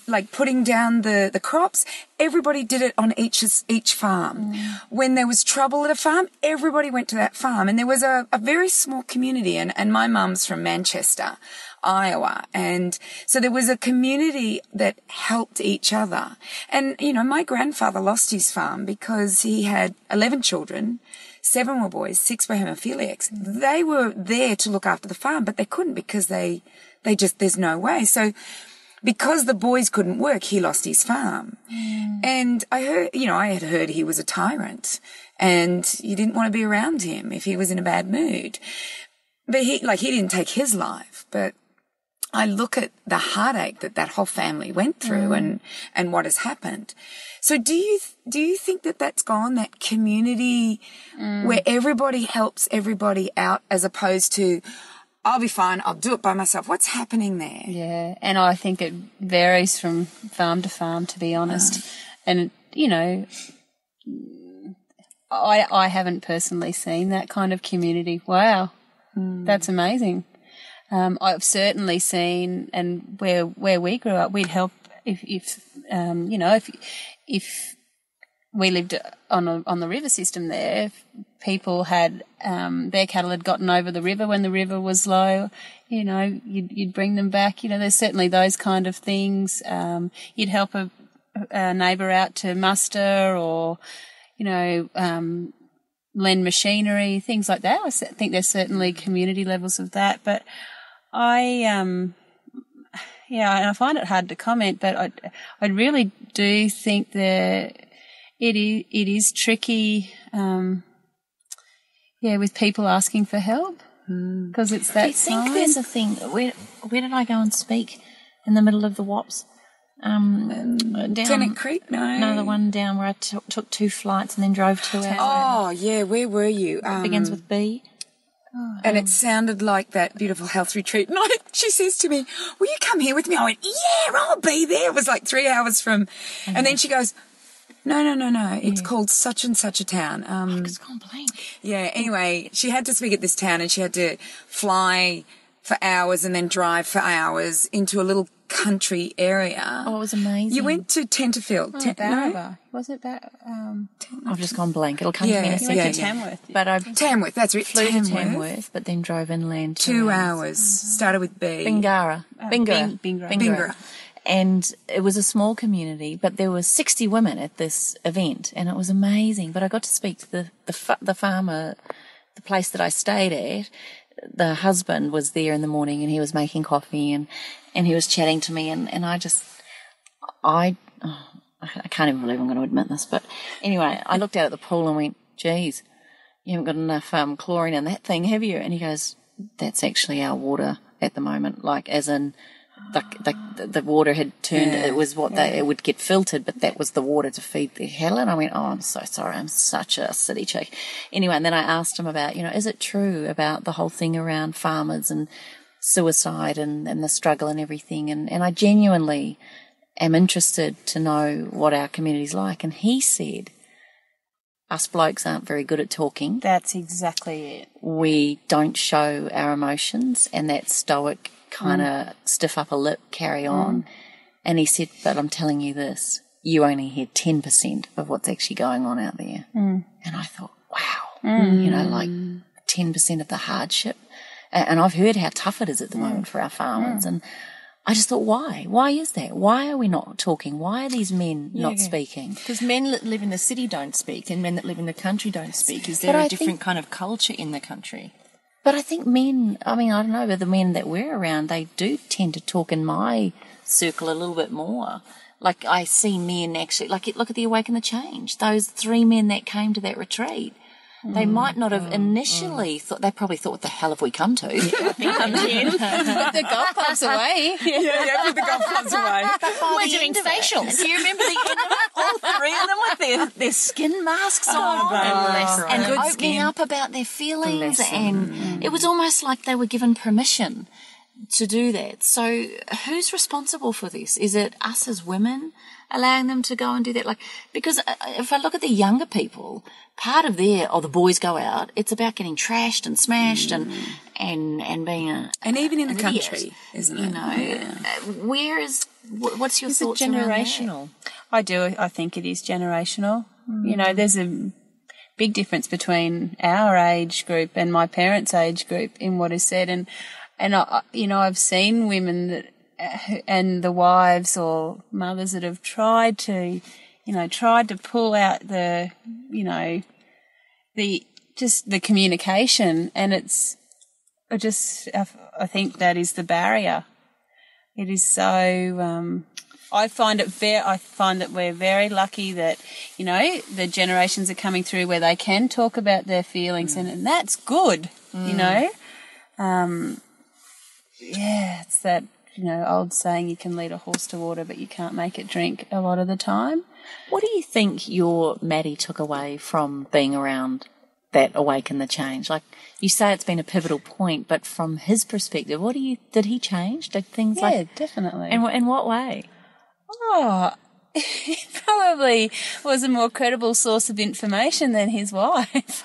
like putting down the crops, everybody did it on each farm. When there was trouble at a farm, everybody went to that farm. And there was a very small community, and my mum's from Manchester, Iowa. And so there was a community that helped each other. And, my grandfather lost his farm because he had 11 children. 7 were boys, 6 were hemophiliacs. They were there to look after the farm, but they couldn't because they just, there's no way. So because the boys couldn't work, he lost his farm. And I heard, I had heard he was a tyrant and you didn't want to be around him if he was in a bad mood. But he didn't take his life, but I look at the heartache that whole family went through and what has happened. So do you think that that's gone, that community where everybody helps everybody out, as opposed to, I'll be fine, I'll do it by myself? What's happening there? Yeah, and I think it varies from farm to farm, to be honest. And, I haven't personally seen that kind of community. Wow, that's amazing. I've certainly seen, and where we grew up, we'd help if we lived on the river system there, if people had their cattle had gotten over the river when the river was low, you'd bring them back. There's certainly those kind of things. You'd help a neighbour out to muster, or lend machinery, things like that. I think there's certainly community levels of that, but and I find it hard to comment, but I really do think that it is tricky, with people asking for help, because it's that sign. I think there's a thing. Where did I go and speak? In the middle of the Wops? Down Tennant Creek? No, the one down where I took 2 flights and then drove 2 hours. Oh, yeah, where were you? It begins with B. And it sounded like that beautiful health retreat. And she says to me, will you come here with me? I went, yeah, I'll be there. It was like 3 hours from, and then she goes, no. It's called such and such a town. It's gone blank. Yeah, anyway, she had to speak at this town, and she had to fly for hours and then drive for hours into a little country area. Oh, it was amazing. You went to Tenterfield. Baraba. Was it that? I've just gone blank. It'll come to me in a second. You went to Tamworth. But I Tamworth, that's right. flew to Tamworth, but then drove inland 2 hours. Started with B. Bingara. Bingara. And it was a small community, but there were 60 women at this event, and it was amazing. But I got to speak to the farmer, the place that I stayed at. The husband was there in the morning, and he was making coffee, and he was chatting to me, and I can't even believe I'm going to admit this, but anyway, I looked out at the pool and went, geez, you haven't got enough chlorine in that thing, have you? And he goes, that's actually our water at the moment, like as in the water had turned, it was it would get filtered, but that was the water to feed the cattle. And I went, oh, I'm so sorry, I'm such a city chick. Anyway, and then I asked him about, is it true about the whole thing around farmers and suicide and the struggle and everything? And I genuinely am interested to know what our community's like. And he said, us blokes aren't very good at talking. That's exactly it. We don't show our emotions, and that stoic kind of stiff upper lip, carry on. And he said, but I'm telling you this, you only hear 10% of what's actually going on out there. And I thought, wow, like 10% of the hardship. And I've heard how tough it is at the moment for our farmers. And I just thought, why? Why is that? Why are we not talking? Why are these men not speaking? Because men that live in the city don't speak, and men that live in the country don't speak. Is there a different kind of culture in the country? But I think men, I don't know, but the men that we're around, they do tend to talk in my circle a little bit more. Like, I see men actually, like, look at the Awaken the Change. Those 3 men that came to that retreat, they might not have initially thought, they probably thought, what the hell have we come to? Put the golf clubs away. Put the golf clubs away. We're doing facials. Do you remember the end of it? All 3 of them with their skin masks on and opening up about their feelings, and it was almost like they were given permission to do that. So who's responsible for this? Is it us as women allowing them to go and do that? Like, because if I look at the younger people, part of the boys go out, it's about getting trashed and smashed and being and even in the idiot, country, isn't it? What's your thoughts generational? I do. I think it is generational. There's a big difference between our age group and my parents' age group in what is said, and I've seen women that and the wives or mothers that have tried to pull out the communication, and I think that is the barrier. It is so. I find that we're very lucky that the generations are coming through where they can talk about their feelings, and that's good. It's that old saying, you can lead a horse to water, but you can't make it drink a lot of the time. What do you think your Maddie took away from being around that Awaken the Change? Like, you say it's been a pivotal point, but from his perspective, did he change? Did things definitely. And in what way? Oh, he probably was a more credible source of information than his wife.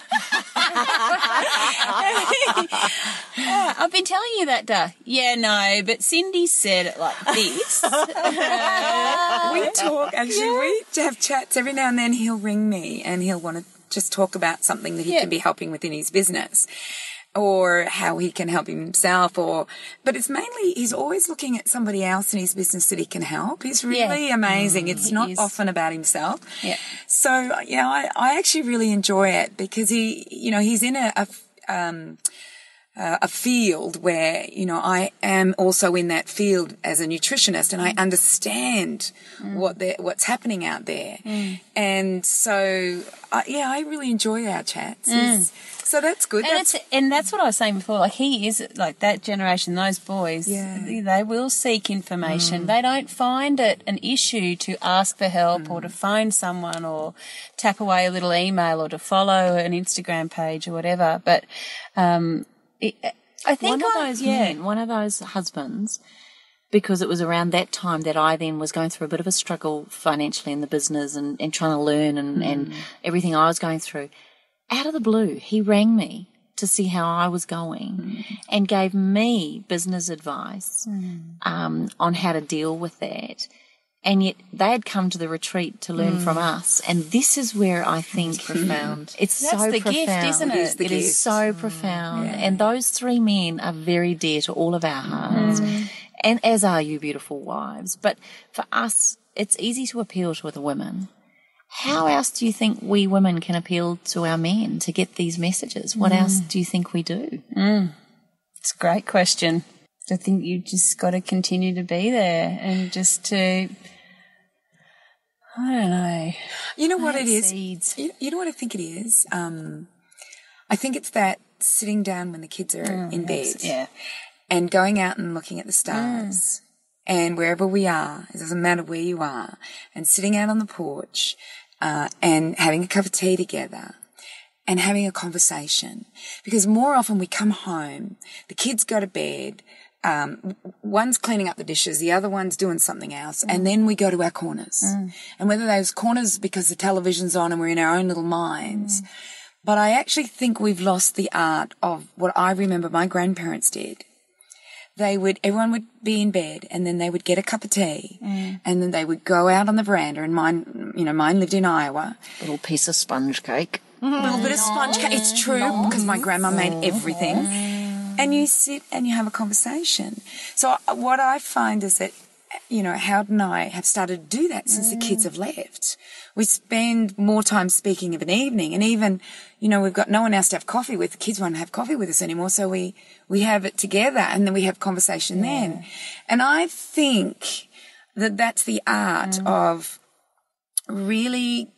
I've been telling you that, duh. Yeah, no, but Cyndi said it like this. We talk, actually, we have chats every now and then. He'll ring me and he'll want to just talk about something that he can be helping with in his business, or how he can help himself, but it's mainly, he's always looking at somebody else in his business that he can help. He's really amazing. It's not often about himself. Yeah. So, I actually really enjoy it because he's in a field where, I am also in that field as a nutritionist, and I understand what's happening out there. And so, I really enjoy our chats. So that's good. And that's what I was saying before. Like, he is like that generation, those boys, they will seek information. They don't find it an issue to ask for help or to phone someone or tap away a little email or to follow an Instagram page or whatever. But I think one of those husbands, because it was around that time that I then was going through a bit of a struggle financially in the business and trying to learn and everything I was going through. Out of the blue, he rang me to see how I was going and gave me business advice on how to deal with that. And yet they had come to the retreat to learn from us. And this is where I think It's profound. it's That's so the profound. gift, isn't it? It is so profound. And those three men are very dear to all of our hearts. And as are you beautiful wives. But for us, it's easy to appeal to the women. How else do you think we women can appeal to our men to get these messages? What else do you think we do? It's a great question. I think you just got to continue to be there and just to, I don't know. You know what it is? Seeds. You know what I think it is? I think it's that sitting down when the kids are in bed and going out and looking at the stars and wherever we are, it doesn't matter where you are, and sitting out on the porch and having a cup of tea together and having a conversation. Because more often we come home, the kids go to bed, one's cleaning up the dishes, the other one's doing something else, and then we go to our corners. And whether those corners because the television's on and we're in our own little minds, but I actually think we've lost the art of what I remember my grandparents did. Everyone would be in bed and then they would get a cup of tea and then they would go out on the veranda, and mine lived in Iowa. Little piece of sponge cake. A little bit of sponge cake. It's true because my grandma made everything. And you sit and you have a conversation. So what I find is that, Howard and I have started to do that since the kids have left. We spend more time speaking of an evening, and even, we've got no one else to have coffee with. The kids won't have coffee with us anymore, so we have it together, and then we have conversation then. And I think that that's the art of really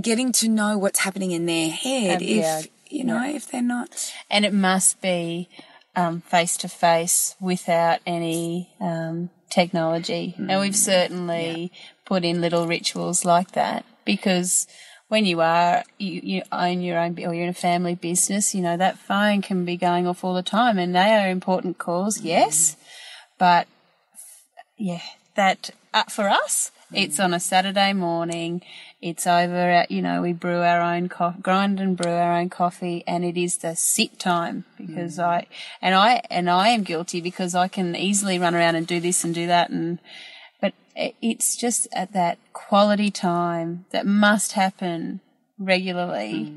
getting to know what's happening in their head if they're not. And it must be face to face without any technology. And we've certainly put in little rituals like that, because when you own your own, or you're in a family business, that phone can be going off all the time, and they are important calls, yes. But that for us, it's on a Saturday morning. It's over at, we brew our own grind and brew our own coffee, and it is the sit time, because I am guilty because I can easily run around and do this and do that, but it's just at that quality time that must happen regularly.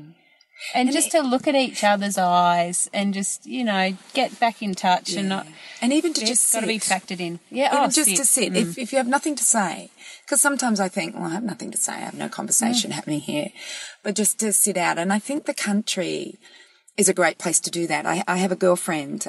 And just to look at each other's eyes and just, get back in touch and not. And even to just sit. Got to be factored in. Yeah, even just to sit. If you have nothing to say, because sometimes I think, I have nothing to say. I have no conversation happening here. But just to sit out. And I think the country is a great place to do that. I have a girlfriend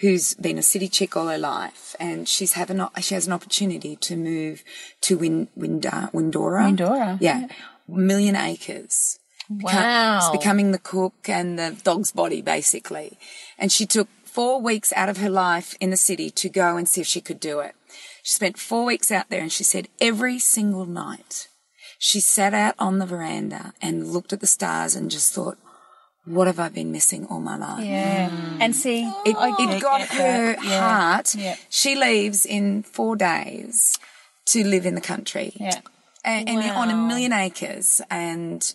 who's been a city chick all her life, and she has an opportunity to move to Windora. Windora. Yeah. 1 million acres. Wow. It's becoming the cook and the dog's body, basically. And she took 4 weeks out of her life in the city to go and see if she could do it. She spent 4 weeks out there, and she said every single night she sat out on the veranda and looked at the stars and just thought, what have I been missing all my life? Yeah. And see, it got her heart. Yeah. She leaves in 4 days to live in the country. Yeah. And on 1 million acres, and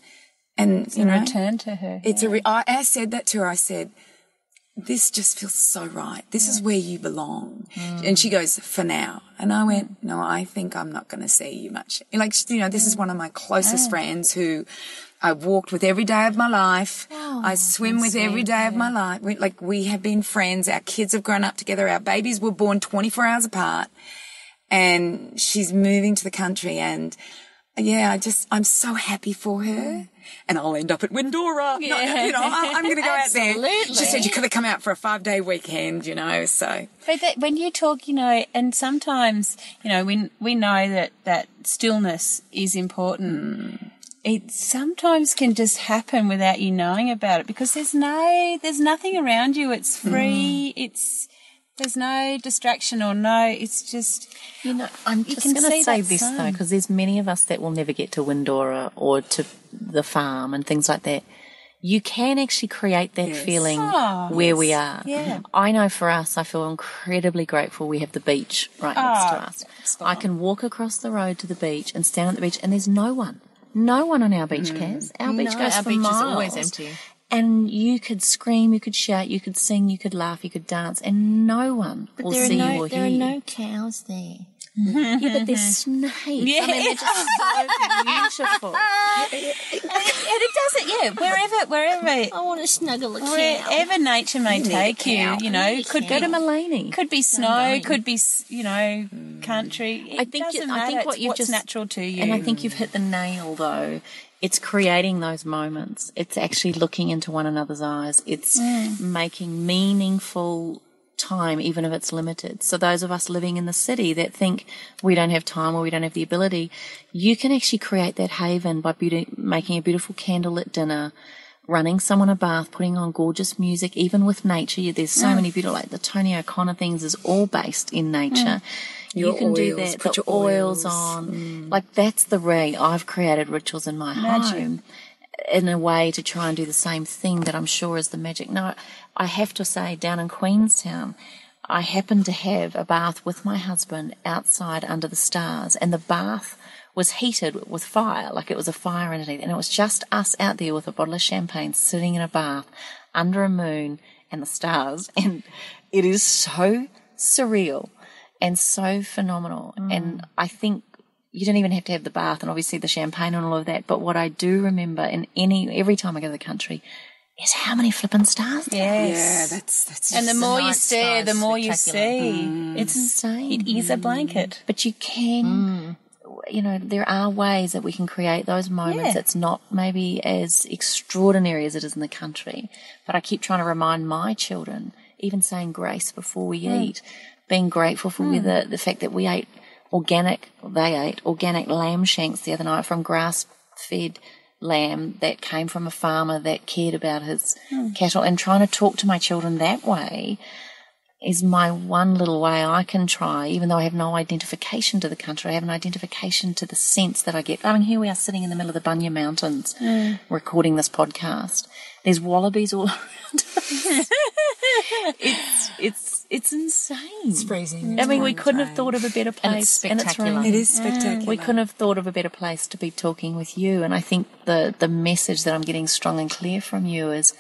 it's a return to her. I said that to her. I said, this just feels so right. This is where you belong. And she goes, for now. And I went, no, I think I'm not going to see you much. This is one of my closest friends who I've walked with every day of my life. I swim with every day of my life. We have been friends. Our kids have grown up together. Our babies were born 24 hours apart. And she's moving to the country, and I'm so happy for her. And I'll end up at Windora. Yeah. I'm going to go out there. Absolutely. She said you could have come out for a 5-day weekend, so. But when you talk, and sometimes, we know that stillness is important. It sometimes can just happen without you knowing about it, because there's nothing around you. It's free. There's no distraction it's just, I'm just going to say this though, because there's many of us that will never get to Windora or to the farm and things like that. You can actually create that feeling where we are. Yeah. I know for us, I feel incredibly grateful we have the beach right next to us. I can walk across the road to the beach and stand on the beach, and there's no one. No one on our beach, Kaz. Our beach goes for miles. Is always empty. And you could scream, you could shout, you could sing, you could laugh, you could dance, and no one will see you or hear there are you. no cows there. Yeah, but there's snakes. Yeah. I mean, they're just so beautiful. And it doesn't, wherever I want to snuggle a cow. wherever nature may take you, you know, could Go to Mulaney. Could be snow, could be, you know, country. It I think doesn't I matter. think what It's you've what's just natural to you. and I think you've hit the nail though. It's creating those moments. It's actually looking into one another's eyes. It's making meaningful time, even if it's limited. So those of us living in the city that think we don't have time or we don't have the ability, you can actually create that haven by making a beautiful candlelit dinner, running someone a bath, putting on gorgeous music, even with nature. There's so many beautiful, like the Tony O'Connor things is all based in nature. Your You can do oils, that. put The your oils oils. on. Like that's the way I've created rituals in my home in a way to try and do the same thing that I'm sure is the magic. No, I have to say down in Queenstown, I happened to have a bath with my husband outside under the stars, and the bath was heated with fire, like it was a fire underneath, and it was just us out there with a bottle of champagne sitting in a bath under a moon and the stars, and it is so surreal and so phenomenal. And I think you don't even have to have the bath and obviously the champagne and all of that, but what I do remember every time I go to the country is how many flippin' stars there are. Yeah, that's and the just more the you night stare, the skies more you spectacular. see. It's insane. It is a blanket. But you can, you know, there are ways that we can create those moments. Yeah. It's not maybe as extraordinary as it is in the country. But I keep trying to remind my children, even saying grace before we eat, being grateful for the fact that they ate organic lamb shanks the other night from grass-fed lamb that came from a farmer that cared about his cattle, and trying to talk to my children that way is my one little way I can try, even though I have no identification to the country. I have an identification to the sense that I get. I mean, here we are sitting in the middle of the Bunya Mountains recording this podcast. There's wallabies all around us. It's insane. It's freezing. I mean, we couldn't have thought of a better place. And it's spectacular. It is spectacular. We couldn't have thought of a better place to be talking with you. And I think the message that I'm getting strong and clear from you is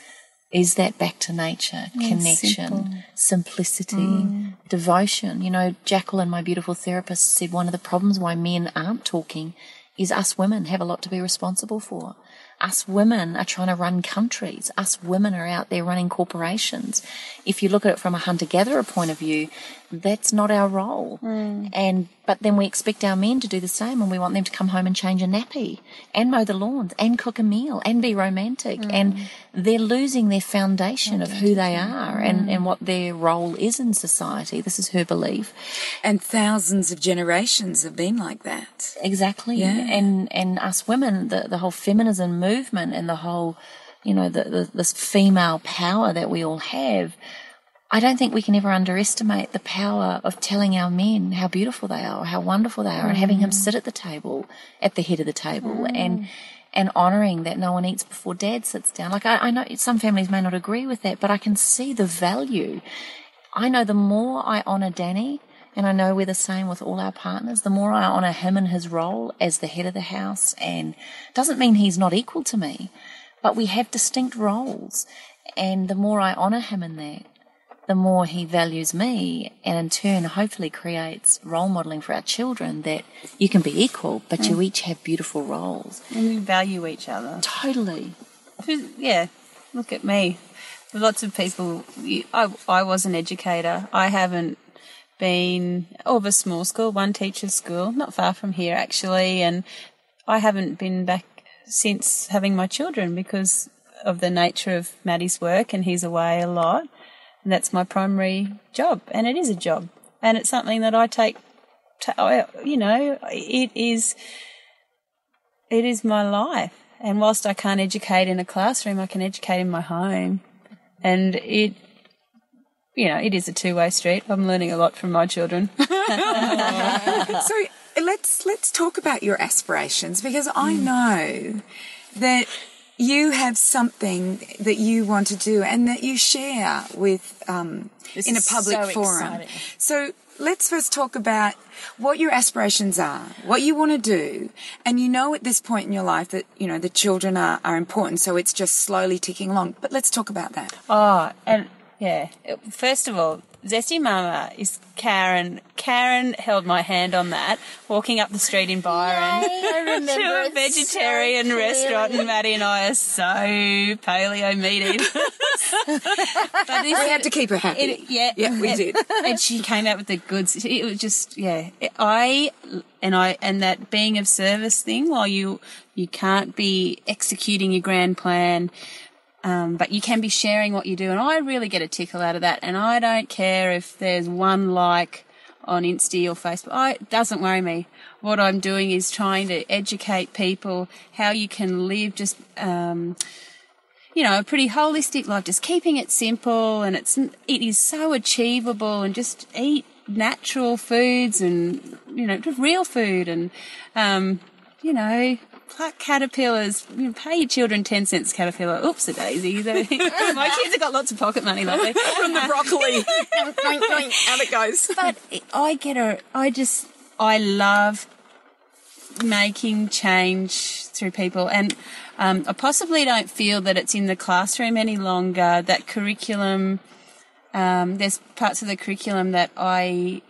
that back to nature, connection, simplicity, devotion. You know, Jacqueline, my beautiful therapist, said one of the problems why men aren't talking is us women have a lot to be responsible for. Us women are trying to run countries. Us women are out there running corporations. If you look at it from a hunter-gatherer point of view, that's not our role. But then we expect our men to do the same, and we want them to come home and change a nappy and mow the lawns and cook a meal and be romantic. And they're losing their foundation of who they are and what their role is in society. This is her belief. And thousands of generations have been like that. Exactly. Yeah. And us women, the whole feminism movement and the whole, you know, this female power that we all have, I don't think we can ever underestimate the power of telling our men how beautiful they are, or how wonderful they are, and having him sit at the table, at the head of the table, and honouring that no one eats before dad sits down. Like, I know some families may not agree with that, but I can see the value. I know the more I honour Danny, and I know we're the same with all our partners, the more I honour him and his role as the head of the house, and doesn't mean he's not equal to me, but we have distinct roles, and the more I honour him in that, the more he values me, and in turn hopefully creates role modelling for our children that you can be equal, but you each have beautiful roles. And we value each other. Totally. Yeah, look at me. Lots of people, I was an educator. I haven't been of a small school, one teacher's school, not far from here actually, and I haven't been back since having my children because of the nature of Maddie's work, and he's away a lot. And that's my primary job, and it is a job, and it's something that I take. You know, it is my life. And whilst I can't educate in a classroom, I can educate in my home, and it is a two-way street. I'm learning a lot from my children. So let's talk about your aspirations, because I know that you have something that you want to do and that you share with in a public forum. Exciting. So let's first talk about what your aspirations are, what you want to do, and you know at this point in your life that, you know, the children are important, so it's just slowly ticking along. But let's talk about that. Oh, and yeah. First of all, Zesty Mama is Carren. Carren held my hand on that, walking up the street in Byron I remember to a it vegetarian so restaurant, and Maddie and I are so paleo meated. But We had to keep her happy. Yeah, we did. And she came out with the goods. It was just, and that being of service thing, while you can't be executing your grand plan, but you can be sharing what you do. And I really get a tickle out of that. And I don't care if there's one like on Insta or Facebook. It doesn't worry me. What I'm doing is trying to educate people how you can live just, a pretty holistic life, just keeping it simple. And it is so achievable, and just eat natural foods and, just real food and, pluck caterpillars. Pay your children 10 cents caterpillar. Oops, a daisy. My kids have got lots of pocket money lately. From the broccoli. Out it goes. But I love making change through people. And I possibly don't feel that it's in the classroom any longer. That curriculum, there's parts of the curriculum that I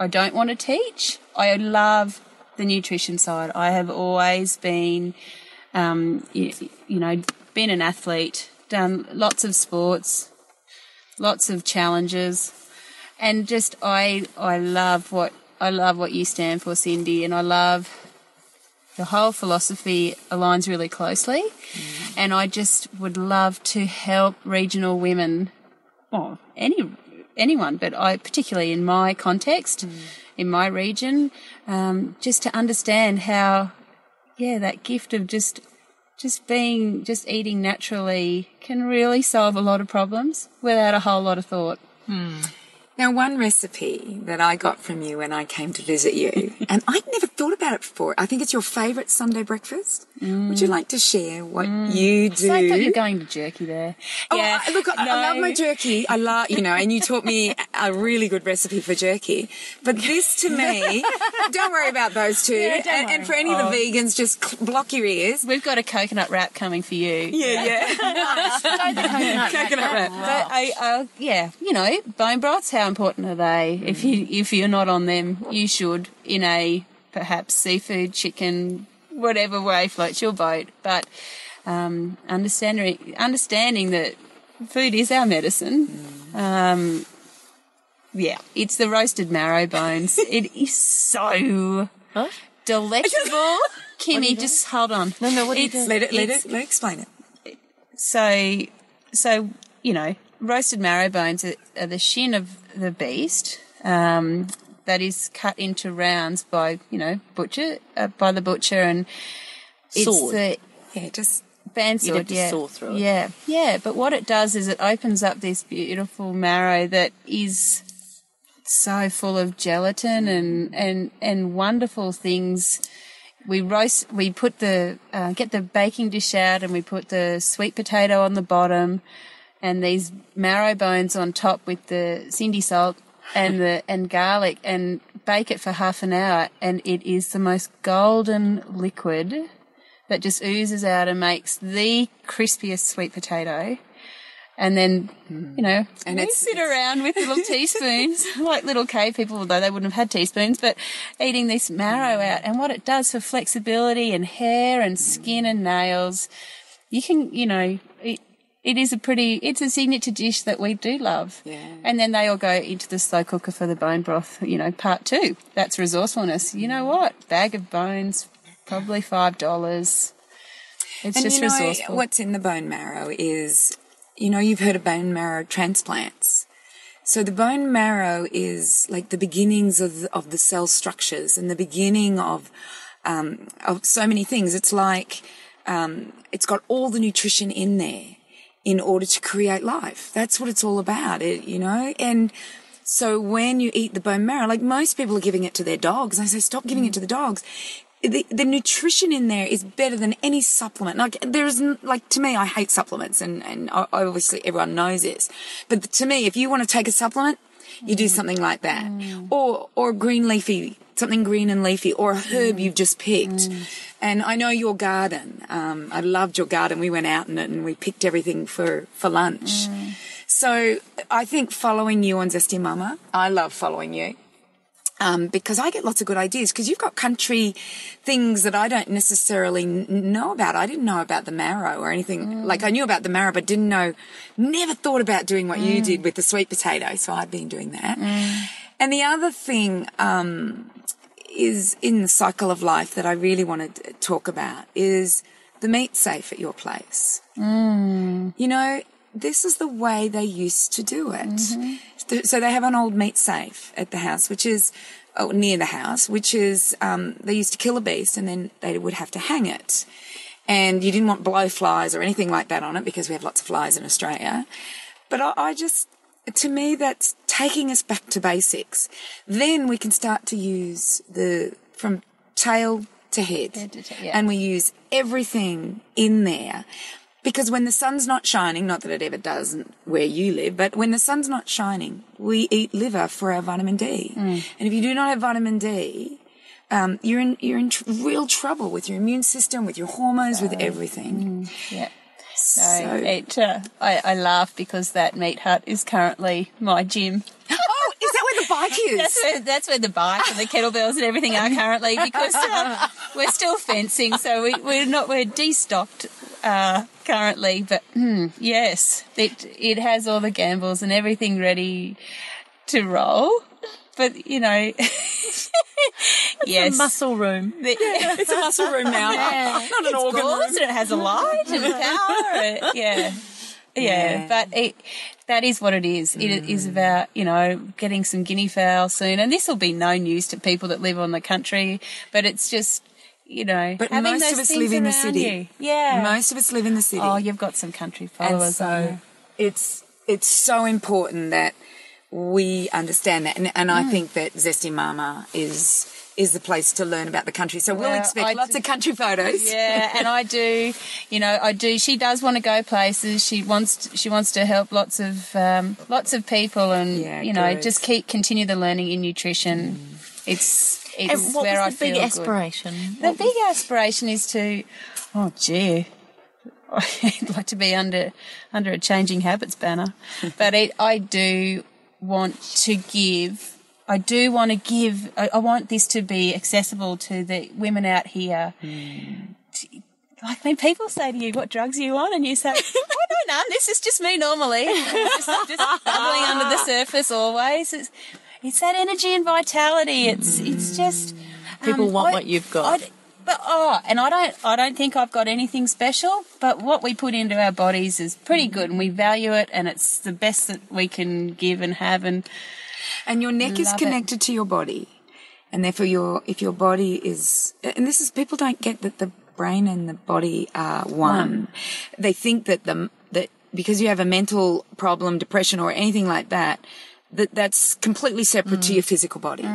don't want to teach. I love the nutrition side. I have always been, been an athlete, done lots of sports, lots of challenges, and just I love what you stand for, Cyndi, and I love the whole philosophy aligns really closely, and I just would love to help regional women, or anyone, but I particularly in my context. In my region, just to understand how, that gift of just eating naturally can really solve a lot of problems without a whole lot of thought. Now, one recipe that I got from you when I came to visit you, and I'd never thought about it before. I think it's your favourite Sunday breakfast. Would you like to share what you do? So I thought you were going to jerky there. Oh, I love my jerky. I love, and you taught me a really good recipe for jerky. But this, to me, don't worry about those two. Yeah, and for any of the vegans, just block your ears. We've got a coconut wrap coming for you. Yeah. Coconut wrap. But bone broths, how important are they? If you're not on them, you should, in a perhaps seafood, chicken, whatever way floats your boat. But understanding that food is our medicine. It's the roasted marrow bones. It is so delectable. Kimmy, just hold on. No, what do you do? Let it explain it. So roasted marrow bones are the shin of the beast that is cut into rounds by the butcher, and it's Sword. just band sword. You'd have to saw through it. Yeah. But what it does is it opens up this beautiful marrow that is so full of gelatin and wonderful things. We put get the baking dish out, and we put the sweet potato on the bottom, and these marrow bones on top with the Cyndi salt and garlic, and bake it for half an hour, and it is the most golden liquid that just oozes out and makes the crispiest sweet potato. And then, and we sit around with little teaspoons, like little cave people, although they wouldn't have had teaspoons, but eating this marrow out. And what it does for flexibility and hair and skin and nails, you can, it's a signature dish that we do love. Yeah. And then they all go into the slow cooker for the bone broth, part 2. That's resourcefulness. You know what? Bag of bones, probably $5. It's just resourceful. What's in the bone marrow is, you've heard of bone marrow transplants. So the bone marrow is like the beginnings of the cell structures and the beginning of so many things. It's like, it's got all the nutrition in there in order to create life. That's what it's all about, and so when you eat the bone marrow, like most people are giving it to their dogs, and I say, stop giving it to the dogs. the nutrition in there is better than any supplement. Like to me, I hate supplements, and obviously everyone knows this. But to me, if you want to take a supplement, you do something like that, or something green and leafy, or a herb you've just picked. And I know your garden. I loved your garden. We went out in it and we picked everything for lunch. So I think following you on Zesty Mama, I love following you. Because I get lots of good ideas, because you've got country things that I don't necessarily know about. I didn't know about the marrow or anything. Like, I knew about the marrow, but never thought about doing what you did with the sweet potato. So I've been doing that. And the other thing, is in the cycle of life that I really want to talk about is the meat safe at your place. You know, this is the way they used to do it. So they have an old meat safe at the house, which is near the house, which is they used to kill a beast and then they would have to hang it. And you didn't want blowflies or anything like that on it because we have lots of flies in Australia. But to me, that's taking us back to basics. Then we can start to use from tail to head. And we use everything in there. Because when the sun's not shining, not that it ever does where you live, but when the sun's not shining, we eat liver for our vitamin D. And if you do not have vitamin D, you're in real trouble with your immune system, with your hormones, with everything. So I laugh because that meat hut is currently my gym. Oh, is that where the bike is? That's where the bike and the kettlebells and everything are currently, because we're still fencing, so we're destocked currently. But yes, it has all the gambles and everything ready to roll. But you know, yes, a muscle room. It's a muscle room now, not an organ room. And it has a light and power. But that is what it is. It is about, you know, getting some guinea fowl soon. And this will be no news to people that live on the country, but it's just, you know, but having most those of us things live in the around city. You. Yeah. Most of us live in the city. Oh, you've got some country followers. And so it's so important that we understand that. And I think that Zesty Mama is the place to learn about the country. So we'll expect lots of country photos. Yeah, and I do. She does want to go places. She wants to help lots of people, and just continue the learning in nutrition. It's and what where was the I big feel aspiration? Good. The big aspiration is to, I'd like to be under a changing habits banner, but I do want to give. I want this to be accessible to the women out here. Like when people say to you, what drugs are you on? And you say, I don't know, this is just me normally. just bubbling under the surface always. It's that energy and vitality. It's just... People want what you've got. And I don't think I've got anything special, but what we put into our bodies is pretty good, and we value it, and it's the best that we can give and have. And your neck is connected to your body. And therefore if your body is, and this is, people don't get that the brain and the body are one. They think that that because you have a mental problem, depression or anything like that, that's completely separate to your physical body.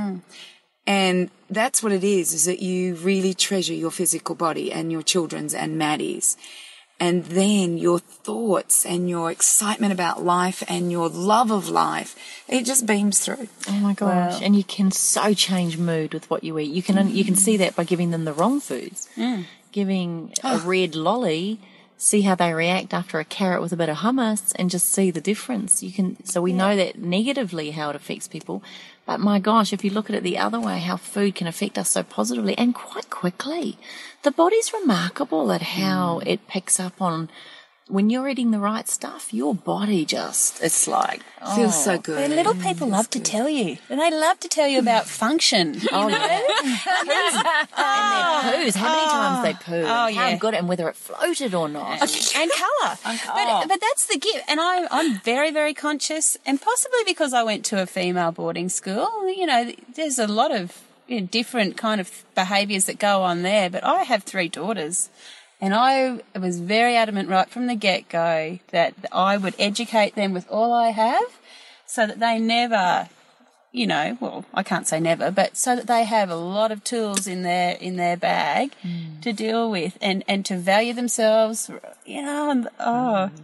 And that's what it is that you really treasure your physical body and your children's and Maddie's. And then your thoughts and your excitement about life and your love of life, it just beams through. Oh my gosh! Wow. And you can so change mood with what you eat. You can see that by giving them the wrong foods. Giving a red lolly, see how they react after a carrot with a bit of hummus, and just see the difference. So we know that negatively how it affects people. But my gosh, if you look at it the other way, how food can affect us so positively and quite quickly. The body's remarkable at how it picks up on when you're eating the right stuff. Your body it's like, feels so good. The little people love to tell you. And they love to tell you about function. Oh, yeah. And their poos, how many times they poo, and how good, and whether it floated or not. And colour. But that's the gift. And I'm very, very conscious, and possibly because I went to a female boarding school, you know, there's a lot of different kind of behaviours that go on there. But I have 3 daughters. And I was very adamant right from the get-go that I would educate them with all I have so that they never, you know, well, I can't say never, but so that they have a lot of tools in their bag to deal with and to value themselves, you know, and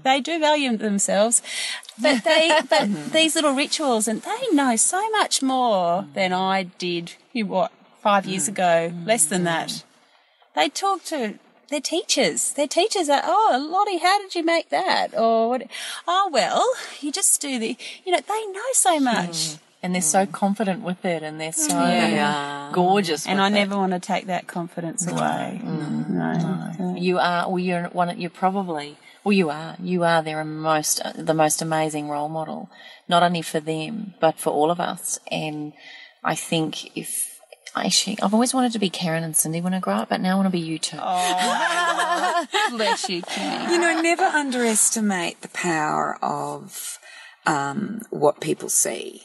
they do value themselves. But these little rituals, and they know so much more than I did, 5 years ago, less than that. They talk to their teachers. Their teachers are, Lottie, how did you make that? Or, what? Oh, well, you just do the, you know, they know so much. And they're so confident with it, and they're so gorgeous with and I it. never want to take that confidence away. No. You are, well, you're probably, well, you are the most amazing role model, not only for them, but for all of us. And I think I've always wanted to be Carren and Cyndi when I grow up, but now I want to be you too. Oh, bless you, Kimmy. You know, never underestimate the power of what people see.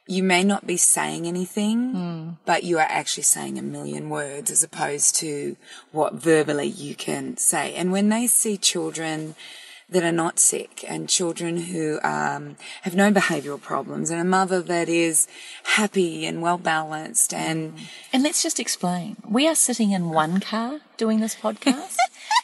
You may not be saying anything, but you are actually saying a million words as opposed to what verbally you can say. And when they see children that are not sick and children who have no behavioural problems and a mother that is happy and well balanced and let's just explain. We are sitting in one car doing this podcast.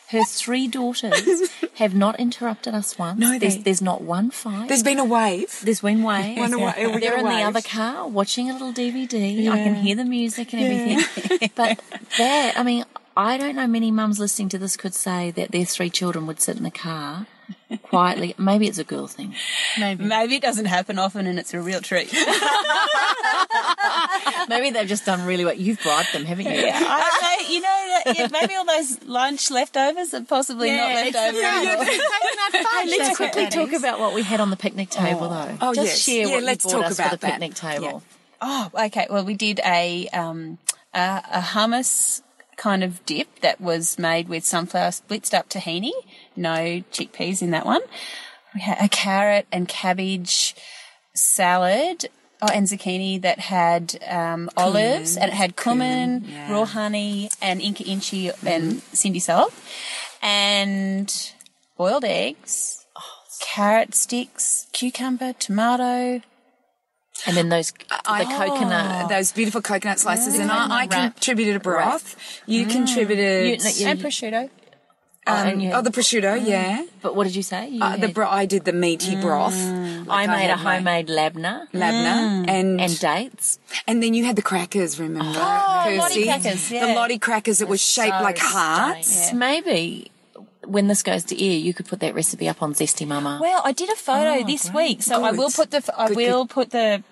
Her 3 daughters have not interrupted us once. No, there's not one fight. There's been a wave. There's been waves. They're in the wave. other car watching a little DVD. I can hear the music and everything. But that, I mean, I don't know many mums listening to this could say that their 3 children would sit in a car quietly. Maybe it's a girl thing. Maybe it doesn't happen often and it's a real treat. Maybe they've just done really well. You've bribed them, haven't you? Yeah, I don't know. You know, maybe all those lunch leftovers are possibly not left over. Let's quickly talk about what we had on the picnic table, though. Oh, just share what let's you brought talk us about for the that. picnic table. Oh, okay. Well, we did a hummus kind of dip that was made with sunflower blitzed up tahini. No chickpeas in that one. We had a carrot and cabbage salad. And zucchini that had olives, and it had cumin, raw honey, and Inca Inchi and Cyndi salt, and boiled eggs, carrot sticks, cucumber, tomato. And then those coconut. Those beautiful coconut slices. And I contributed a broth. You contributed... And prosciutto. the prosciutto, yeah. But what did you say? I did the meaty broth. I made a homemade labna. And dates. And then you had the crackers, remember? Lottie crackers, yeah. The Lottie crackers that was shaped like hearts. Yeah. Maybe when this goes to air, you could put that recipe up on Zesty Mama. Well, I did a photo this week, so I will put the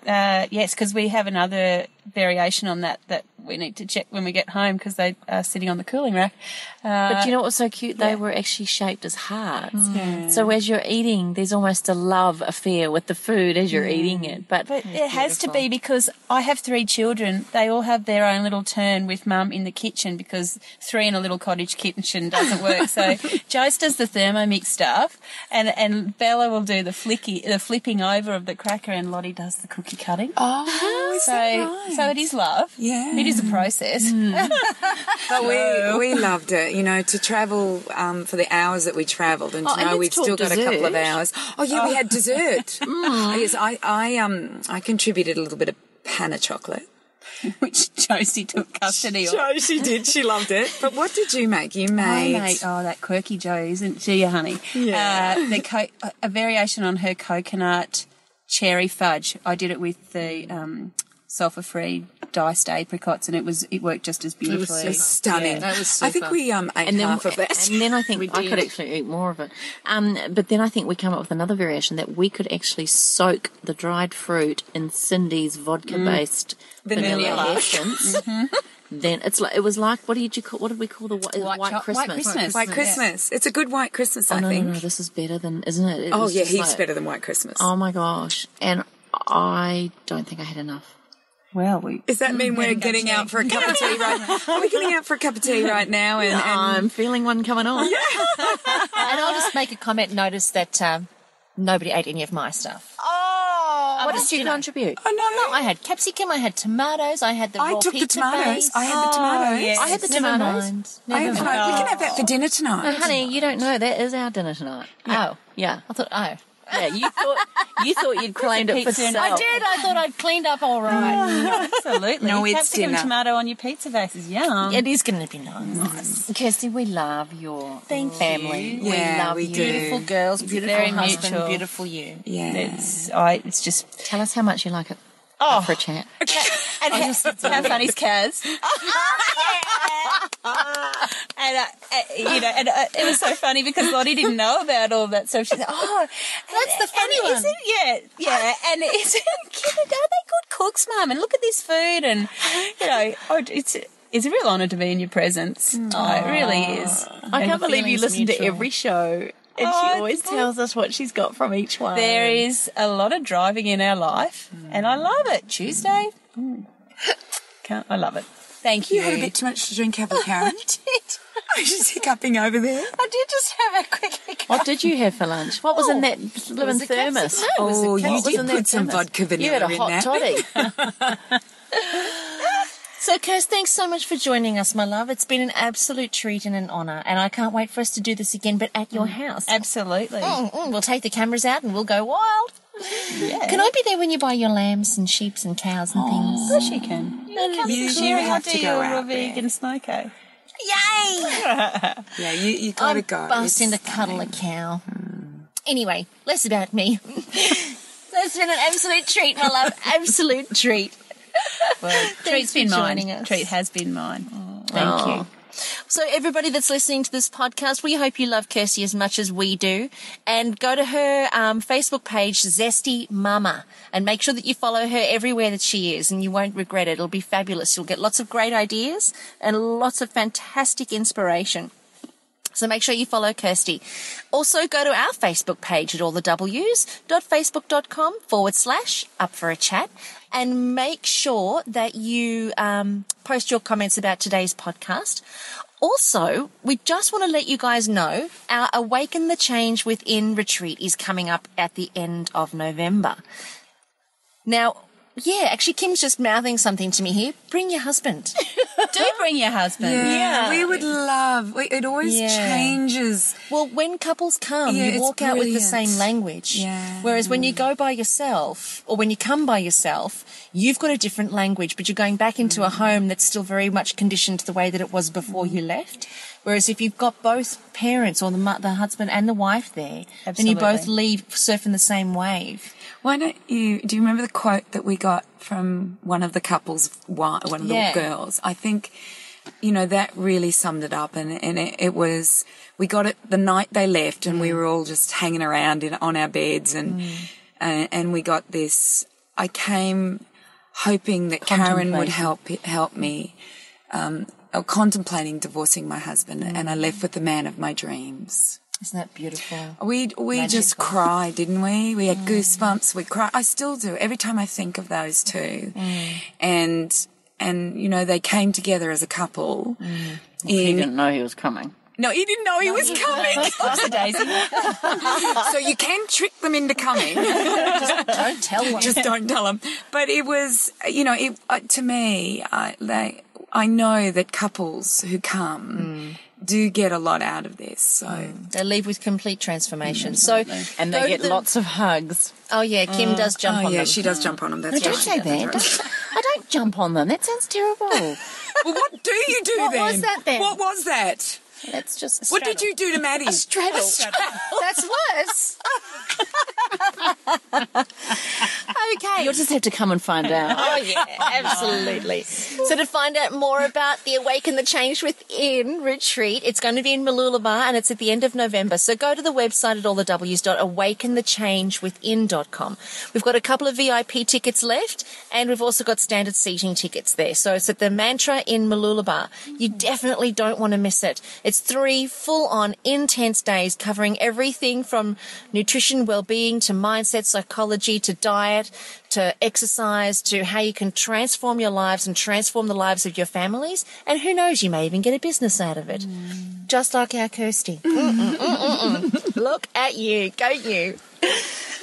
yes, because we have another variation on that we need to check when we get home because they are sitting on the cooling rack. But do you know what was so cute? They were actually shaped as hearts. So as you're eating, there's almost a love affair with the food as you're eating it. But it has to be because I have 3 children. They all have their own little turn with Mum in the kitchen because 3 in a little cottage kitchen doesn't work. So Joyce does the Thermomix stuff and Bella will do the flipping over of the cracker and Lottie does the cookie cutting. Oh, is that right? So it is love. Yeah. It is a process. But we loved it, you know, to travel for the hours that we travelled and to know we've still got a couple of hours. Oh, yeah, we had dessert. Yes, I contributed a little bit of panna chocolate. Which Josie took custody of. Josie did. She loved it. But what did you make? You made... that quirky Jo, isn't she, honey? Yeah. A variation on her coconut cherry fudge. I did it with the sulphur-free diced apricots, and it worked just as beautifully. It was stunning. That was super. I think we ate half of that. And then I think I could actually eat more of it. But then I think we came up with another variation that we could actually soak the dried fruit in Cyndi's vodka-based vanilla essence. Then it was like what did we call the white Christmas? White Christmas. It's a good white Christmas, I think. No, this is better than, isn't it? Heaps better than white Christmas. Oh my gosh. And I don't think I had enough. Well, does that mean we're getting out for a cup of tea right now? Are we getting out for a cup of tea right now? And I'm feeling one coming on. And I'll just make a comment. Notice that nobody ate any of my stuff. Oh, what did you contribute? Oh, no, I had capsicum, I had tomatoes, I had the raw took the pizza tomatoes. base. I had the tomatoes. yes. I had the Never tomatoes. mind. We can have that for dinner tonight. No, honey, you don't know. That is our dinner tonight. Oh. Yeah. I thought, Yeah, you thought you'd claimed it for Pizza and- sale. I did. I thought I'd cleaned up all right. Absolutely. No, it's Capsicum dinner. tomato on your pizza base is yum. It is going to be nice. Kirsty, we love your family. Yeah, we love we you. do. Beautiful girls, beautiful very husband, mutual. beautiful you. Yeah. It's just Tell us how much you like it for a chat. and how funny's Kaz. And it was so funny because Lottie didn't know about all that, so she said, "Oh, That's the funny one." Yeah. And it's are they good cooks, Mum? And look at this food, and it's a real honour to be in your presence. It really is. I And can't the believe you feeling's listen to mutual. every show, and she always tells us what she's got from each one. There is a lot of driving in our life, and I love it. Tuesday, I love it. Thank you. You had a bit too much to drink, haven't you, Karen? I did. I was just hiccuping over there. I did just have a quick hiccup. What did you have for lunch? What was in that living a thermos? capsicum. No, it was a Oh, you What was did in that put some thermos? vodka You had vanilla a in hot that. toddy. So, Kirst, thanks so much for joining us, my love. It's been an absolute treat and an honour, and I can't wait for us to do this again, but at your house. Absolutely. We'll take the cameras out and we'll go wild. Yeah. Can I be there when you buy your lambs and sheep and cows and things? Of course you can. You have to go out there. vegan snoko. Yay! Yeah, you gotta go. Bust in to It's cuddle a cow. Anyway, less about me. That's been an absolute treat, my love. Absolute treat. Well, treat's for been joining mine. us. Treat has been mine. Thank you. So everybody that's listening to this podcast, we hope you love Kirsty as much as we do. And go to her Facebook page, Zesty Mama, and make sure that you follow her everywhere that she is, and you won't regret it. It'll be fabulous. You'll get lots of great ideas and lots of fantastic inspiration. So make sure you follow Kirsty. Also go to our Facebook page at allthews.facebook.com/up-for-a-chat and make sure that you post your comments about today's podcast. Also, we just want to let you guys know our Awaken the Change Within retreat is coming up at the end of November. Now, yeah, actually, Kim's just mouthing something to me here. Bring your husband. Do bring your husband. Yeah, we would love. It always changes. Well, when couples come, Yeah, you it's walk out with the brilliant. same language. Yeah. Whereas when you go by yourself, or when you come by yourself, you've got a different language, but you're going back into a home that's still very much conditioned to the way that it was before you left. Whereas if you've got both parents, or the husband and the wife there, then you both Absolutely. leave surfing the same wave. Why don't you? Do you remember the quote that we got from one of the couples, one of the Yeah. girls? I think, that really summed it up, and it was. We got it the night they left, and we were all just hanging around on our beds, and we got this. I came hoping that Carren would help me. Contemplating divorcing my husband, and I left with the man of my dreams. Isn't that beautiful? We just cried, didn't we? We had goosebumps. We cried. I still do every time I think of those two. And they came together as a couple. He didn't know he was coming. No, he didn't know he was coming. So you can trick them into coming. Don't tell them. Just don't tell them. But it was, to me, I know that couples who come do get a lot out of this. So They leave with complete transformation. So, And go they to get lots of hugs. Oh yeah, Kim does jump on them. she does jump on them. That's Don't right. say that. I don't jump on them. That sounds terrible. Well, what do you do What then? was that then? What was that? That's just What did you do to Maddie? straddle. That's worse. Okay. You'll just have to come and find out. Oh, yeah, absolutely. So to find out more about the Awaken the Change Within retreat, it's going to be in Mooloolaba and it's at the end of November. So go to the website at allthews.awakenthechangewithin.com. We've got a couple of VIP tickets left and we've also got standard seating tickets there. So it's at the Mantra in Mooloolaba. You definitely don't want to miss it. It's 3 full-on intense days covering everything from nutrition, well-being to mindset, psychology to diet, to exercise, to how you can transform your lives and transform the lives of your families. And who knows, you may even get a business out of it. Just like our Kirsty. Look at you. Go you.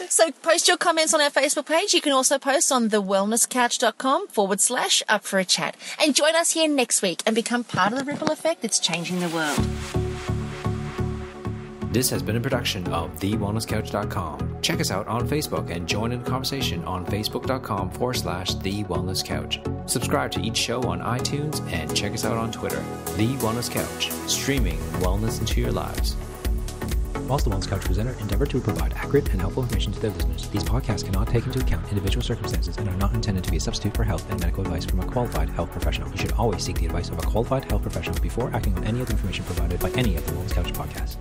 So post your comments on our Facebook page. You can also post on thewellnesscouch.com/up-for-a-chat. And join us here next week and become part of the ripple effect that's changing the world. This has been a production of TheWellnessCouch.com. Check us out on Facebook and join in the conversation on Facebook.com/The Wellness Couch. Subscribe to each show on iTunes and check us out on Twitter. The Wellness Couch, streaming wellness into your lives. Whilst the Wellness Couch presenter endeavor to provide accurate and helpful information to their listeners, these podcasts cannot take into account individual circumstances and are not intended to be a substitute for health and medical advice from a qualified health professional. You should always seek the advice of a qualified health professional before acting on any of the information provided by any of the Wellness Couch podcasts.